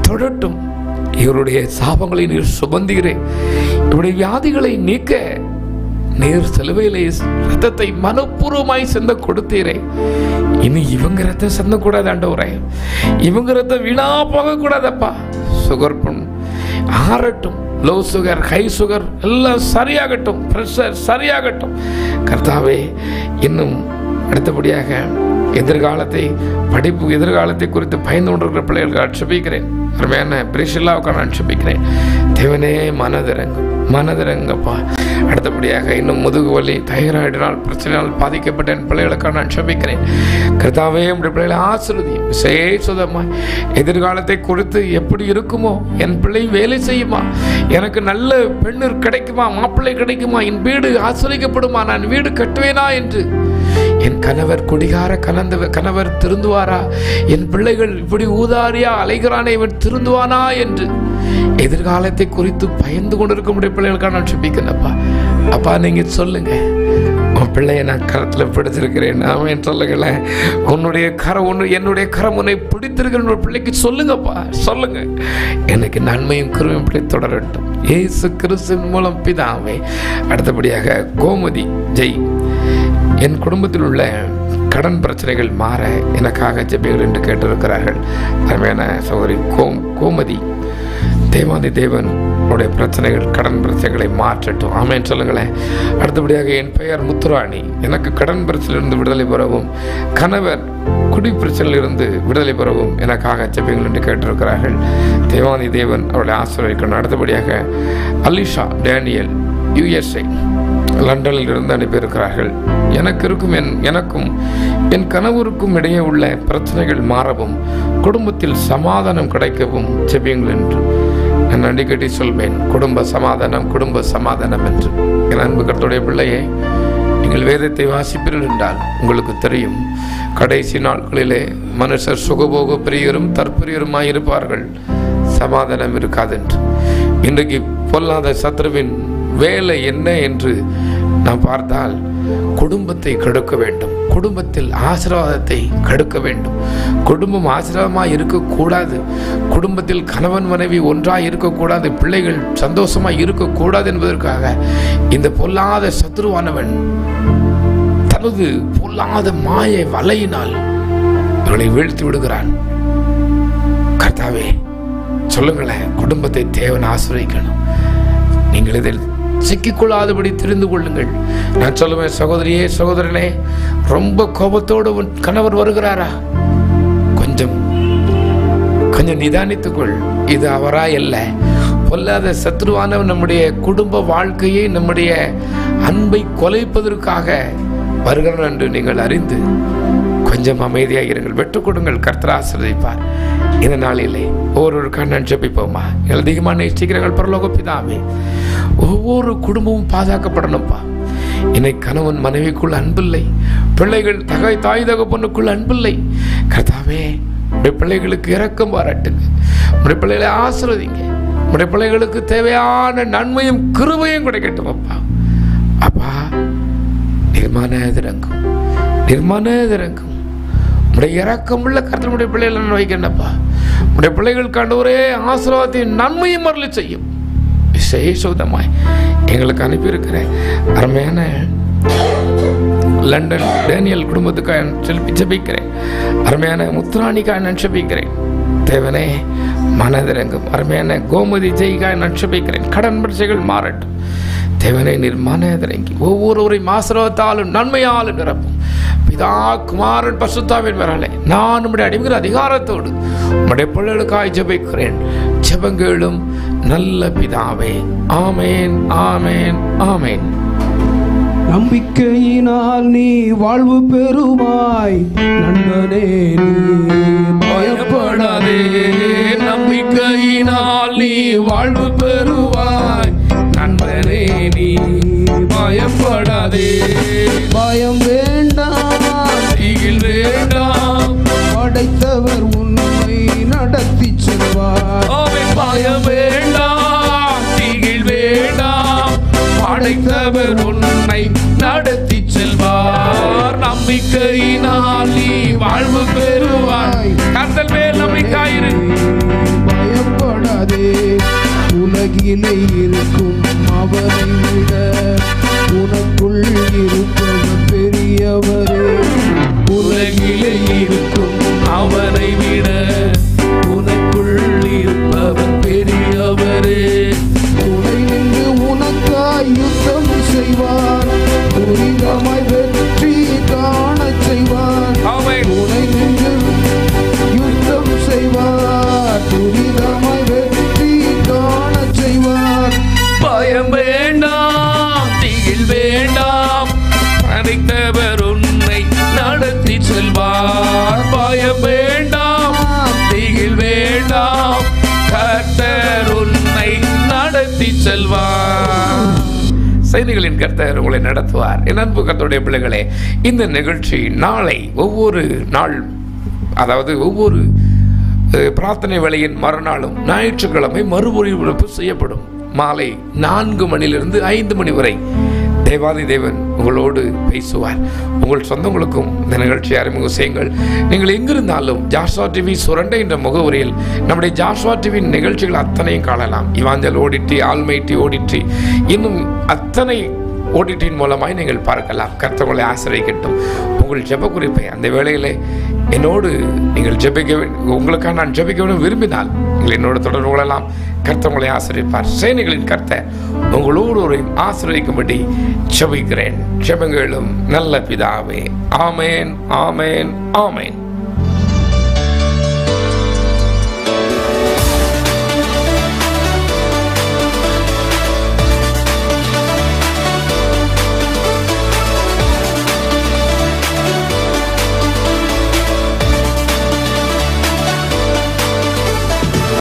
தொடட்டும். இவருடைய சாபங்களை நீர் சுமந்தீரேன், இவருடைய வியாதிகளை நீக்க நீர் சிலுவையிலே ரத்தத்தை மனப்பூர்வமாய் சிந்த கொடுத்தீரே. இனி இவங்க ரத்தம் சிந்தக்கூடாது ஆண்டவரே, இவங்க ரத்தம் வீணா போக கூடாதப்பா. சுகர் புண் ஆறட்டும், லோ சுகர், ஹை சுகர் எல்லாம் சரியாகட்டும், பிரஷர் சரியாகட்டும் கர்த்தாவே. இன்னும் அடுத்தபடியாக எதிர்காலத்தை, படிப்பு எதிர்காலத்தை குறித்து பயந்து கொண்டிருக்கிற பிள்ளைகளுக்கு ஜெபிக்கிறேன். அருமையான பிரிஷில்லாவுக்கு நான் ஜெபிக்கிறேன். தேவனே, மனதிறங்கப்பா. அடுத்தபடியாக இன்னும் முதுகு வலி, தைராய்டினால் பிரச்சனையால் பாதிக்கப்பட்ட என் பிள்ளைகளுக்காக நான் ஜெபிக்கிறேன். கர்த்தாவே, நம்முடைய பிள்ளைகளை ஆசீர்வதியும். விசேஷமாய் எதிர்காலத்தை குறித்து எப்படி இருக்குமோ, என் பிள்ளை வேலை செய்யுமா, எனக்கு நல்ல பெண்ணு கிடைக்குமா, மாப்பிள்ளை கிடைக்குமா, என் வீடு ஆசீர்வதிக்கப்படுமா, நான் வீடு கட்டுவேனா என்று, என் கணவர் குடிகார கணவர் திருந்துவாரா, என் பிள்ளைகள் இப்படி ஊதாரியா அலைகிறானே இவன் திருந்துவானா என்று எதிர்காலத்தை குறித்து பயந்து கொண்டிருக்க முடிய பிள்ளைகளுக்காக நான் ஜெபிக்கிறேன்ப்பா. அப்பா, நீங்க சொல்லுங்க, உன் பிள்ளையை நான் கரத்தில் பிடிச்சிருக்கிறேன். ஆமென் சொல்லுங்களேன். உன்னுடைய கரம், என்னுடைய கரம் உன்னை பிடித்திருக்கிற பிள்ளைக்கு சொல்லுங்கப்பா, சொல்லுங்க. எனக்கு நன்மையும் கிருபையும் இப்படி தொடரட்டும், இயேசு கிறிஸ்துவின் மூலம் பிதாவே. அடுத்தபடியாக கோமதி ஜெய், என் குடும்பத்தில் உள்ள கடன் பிரச்சனைகள் மாற எனக்காக ஜெபிகள் என்று கேட்டிருக்கிறார்கள். அருமையான சகோதரி கோமதி, தேவாதி தேவன் உடைய பிரச்சனைகள், கடன் பிரச்சனைகளை மாற்றட்டும். ஆமென் சொல்லுங்களேன். அடுத்தபடியாக என் பெயர் முத்துராணி, எனக்கு கடன் பிரச்சனையிலிருந்து விடுதலை பெறவும், கணவர் குடி பிரச்சனையிலிருந்து விடுதலை பெறவும் எனக்காக ஜெபிகள் என்று கேட்டிருக்கிறார்கள். தேவாதி தேவன் அவருடைய ஆசீர்வதிக்கணும். அடுத்தபடியாக அலிஷா டேனியல், USA லண்டனில் இருந்து அனுப்பியிருக்கிறார்கள். எனக்கும் என் கணவருக்கும் இடையே உள்ள பிரச்சனைகள் மாறவும், குடும்பத்தில் சமாதானம் கிடைக்கவும் ஜெபியுங்கள் என்று நான் அடிக்கடி சொல்வேன். குடும்ப சமாதானம் என்று. என் அன்பு கர்த்தருடைய பிள்ளையே, நீங்கள் வேதத்தை வாசிப்பீர்கள் என்றால் உங்களுக்கு தெரியும், கடைசி நாட்களிலே மனுஷர் சுகபோக பிரியரும் தற்பிரியருமாய் இருப்பார்கள், சமாதானம் இருக்காதென்று. இன்றைக்கு பொல்லாத சத்ருவின் வேலை என்ன என்று நாம் பார்த்தால், குடும்பத்தை கெடுக்க வேண்டும், குடும்பத்தில் ஆசீர்வாதத்தை கெடுக்க வேண்டும். குடும்பம் ஆசீர்வாதமாக இருக்கக்கூடாது, குடும்பத்தில் கணவன் மனைவி ஒன்றாக இருக்கக்கூடாது, பிள்ளைகள் சந்தோஷமாக இருக்கக்கூடாது என்பதற்காக இந்த பொல்லாத சத்ருவானவன் தனது பொல்லாத மாய வலையினால் இவர்களை வீழ்த்தி விடுகிறான். கர்த்தாவே, சொல்லுங்களேன், குடும்பத்தை தேவன் ஆசீர்வதிக்கணும். நீங்கள் இதில் சிக்கிக்கொள்ளாதபடி தெரிந்து கொள்ளுங்கள். நான் சொல்லுவேன், சகோதரியே சகோதரனே, ரொம்ப கோபத்தோடு உன் கணவர் வருகிறாரா, கொஞ்சம் கொஞ்சம் நிதானித்துக்கொள். இது அவரா அல்ல. பொல்லாத சத்ருவானவன் நம்முடைய குடும்ப வாழ்க்கையை, நம்முடைய அன்பை கொலைப்பதற்காக வருகிறான் என்று நீங்கள் அறிந்து கொஞ்சம் அமைதியாக இருங்கள். வெட்டுக் கொடுங்கள். கர்த்தர் ஆசீர்வதிப்பார். இந்த நாளிலே ஒவ்வொருவருக்காக நான் ஜெபிப்போமா. எங்கள் அதிகமாக நேசிக்கிறீர்கள் பரலோக பிதாவே, ஒவ்வொரு குடும்பமும் பாதுகாக்கப்படணும்ப்பா. இன்னைக்கு கணவன் மனைவிக்குள் அன்பில்லை, பிள்ளைகள் தாய் தகப்பனுக்குள் அன்பில்லை. கர்த்தாவே, உடைய பிள்ளைகளுக்கு இரக்கம் பாராட்டுங்க. உடைய பிள்ளைகளை ஆசீர்வதிங்க. உடைய பிள்ளைகளுக்கு தேவையான நன்மையும் கிருபையும் கிடைக்கட்டும் அப்பா. அப்பா, நிர்மானதிரங்கும் உடைய இரக்கமுள்ள கர்த்தருடைய பிள்ளைகளை நான் வைக்கிறேன்ப்பா. உடைய பிள்ளைகள் கண்டவரே ஆசீர்வாதத்தையும் நன்மையும் அருளி செய்யும். விசேஷமாய் எங்களுக்கு அனுப்பியிருக்கிறேன் அருமையான லண்டன் டேனியல் குடும்பத்துக்காக ஜெபிக்கிறேன். அருமையான முத்துராணிக்காக நான் ஜெபிக்கிறேன். தேவனே மனதிறங்கும். அருமையான கோமதி ஜெய்காக நான் ஜெபிக்கிறேன். கடன் பிரச்சனைகள் மாறட்டும். தேவனே நீர் மனதிறங்கி ஒவ்வொருவரையும் ஆசீர்வாதத்தாலும் நன்மையாலும் நிரப்பும். பிதா குமாரன் பரிசுத்தாவின் வராலே நான் நம்முடைய அடிமைகிற அதிகாரத்தோடு உம்முடைய பிள்ளைகளுக்காய் ஜெபிக்கிறேன். ஜெபங்களும் நல்ல பிதாவே. ஆமேன், ஆமேன், ஆமேன். நம்பிக்கையினால் நீ வாழ்வு பெறுவாய் நண்பனே, நீ பயப்படாதே. நம்பிக்கையினால் நீ வாழ்வு பெறுவாய் நண்பனே, நீ பயப்படாதே. பயம் வேண்டாம், திகில் வேண்டாம், படைத்தவர் உன்னை நடத்தி செல்வார். பயம் வேண்டாம், திகில் வேண்டாம், படைத்தவர் உன்னை நடத்தி செல்வார். நம்பிக்கையினால் நீ வாழ்வு பெறுவாய். கர்த்தர் மேல் நம்பிக்கையாயிரு. பயப்படாதே, உலகிலே இருக்கும் அவரை விட உனக்குள் இருப்பவர் பெரியவரே. உலகிலே இருக்கும் அவரை விட உனக்குள் இருப்பவர் பெரியவரே. துணை நின்று உனக்காய் யுத்தம் செய்வார், துரிதமாய் வெற்றி காணச் செய்வார். துணை நின்று யுத்தம் செய்வார், துரிதமாய் வெற்றி காணச் செய்வார். பயம் வேண்டாம், திகில் வேண்டாம், படைத்தவர் உன்னை நடத்தி செல்வார். பயம் வேண்டாம், திகில் வேண்டாம், கர்த்தர் உன்னை நடத்தி செல்வார். சைனிகளின் கர்த்தர் உங்களை நடத்துவார். என் அன்பு கர்த்தருடைய பிள்ளைகளே, இந்த நிகழ்ச்சி நாளை ஒவ்வொரு நாள், அதாவது ஒவ்வொரு பிரார்த்தனை வேளையின் மறுநாளும் ஞாயிற்றுக்கிழமை மறுபொழிபரப்பு செய்யப்படும். மாலை 4 மணியிலிருந்து 5 மணி வரை தேவாதி தேவன் உங்களோடு பேசுவார். உங்கள் சொந்தங்களுக்கும் இந்த நிகழ்ச்சியை அறிமுகம் செய்யுங்கள். நீங்கள் எங்கிருந்தாலும் ஜாஷ்வா டிவி சுரண்டை என்ற முகவரியில் நம்முடைய ஜாஷ்வா டிவி நிகழ்ச்சிகள் அத்தனையும் காணலாம். இவாஞ்சல் ஓடிடி, ஆல்மைட்டி ஓடிடி, இன்னும் அத்தனை ஓடிடியின் மூலமாய் நீங்கள் பார்க்கலாம். கர்த்தர்களை ஆசிரியக்கட்டும். உங்கள் ஜெப குறிப்பை அந்த வேளையிலே என்னோடு நீங்கள் உங்களுக்காக நான் ஜெபிக்க வேண்டும் விரும்பினால் நீங்கள் என்னோடு தொடர்பு கொள்ளலாம். கர்த்தர்களை ஆசிரியப்பார். சேனைகளின் கர்த்தர் உங்களோடு ஒரு ஆசிரியக்கும்படி ஜெபிக்கிறேன். ஜெபங்களும் நல்ல பிதாவே. ஆமேன், ஆமேன், ஆமேன்.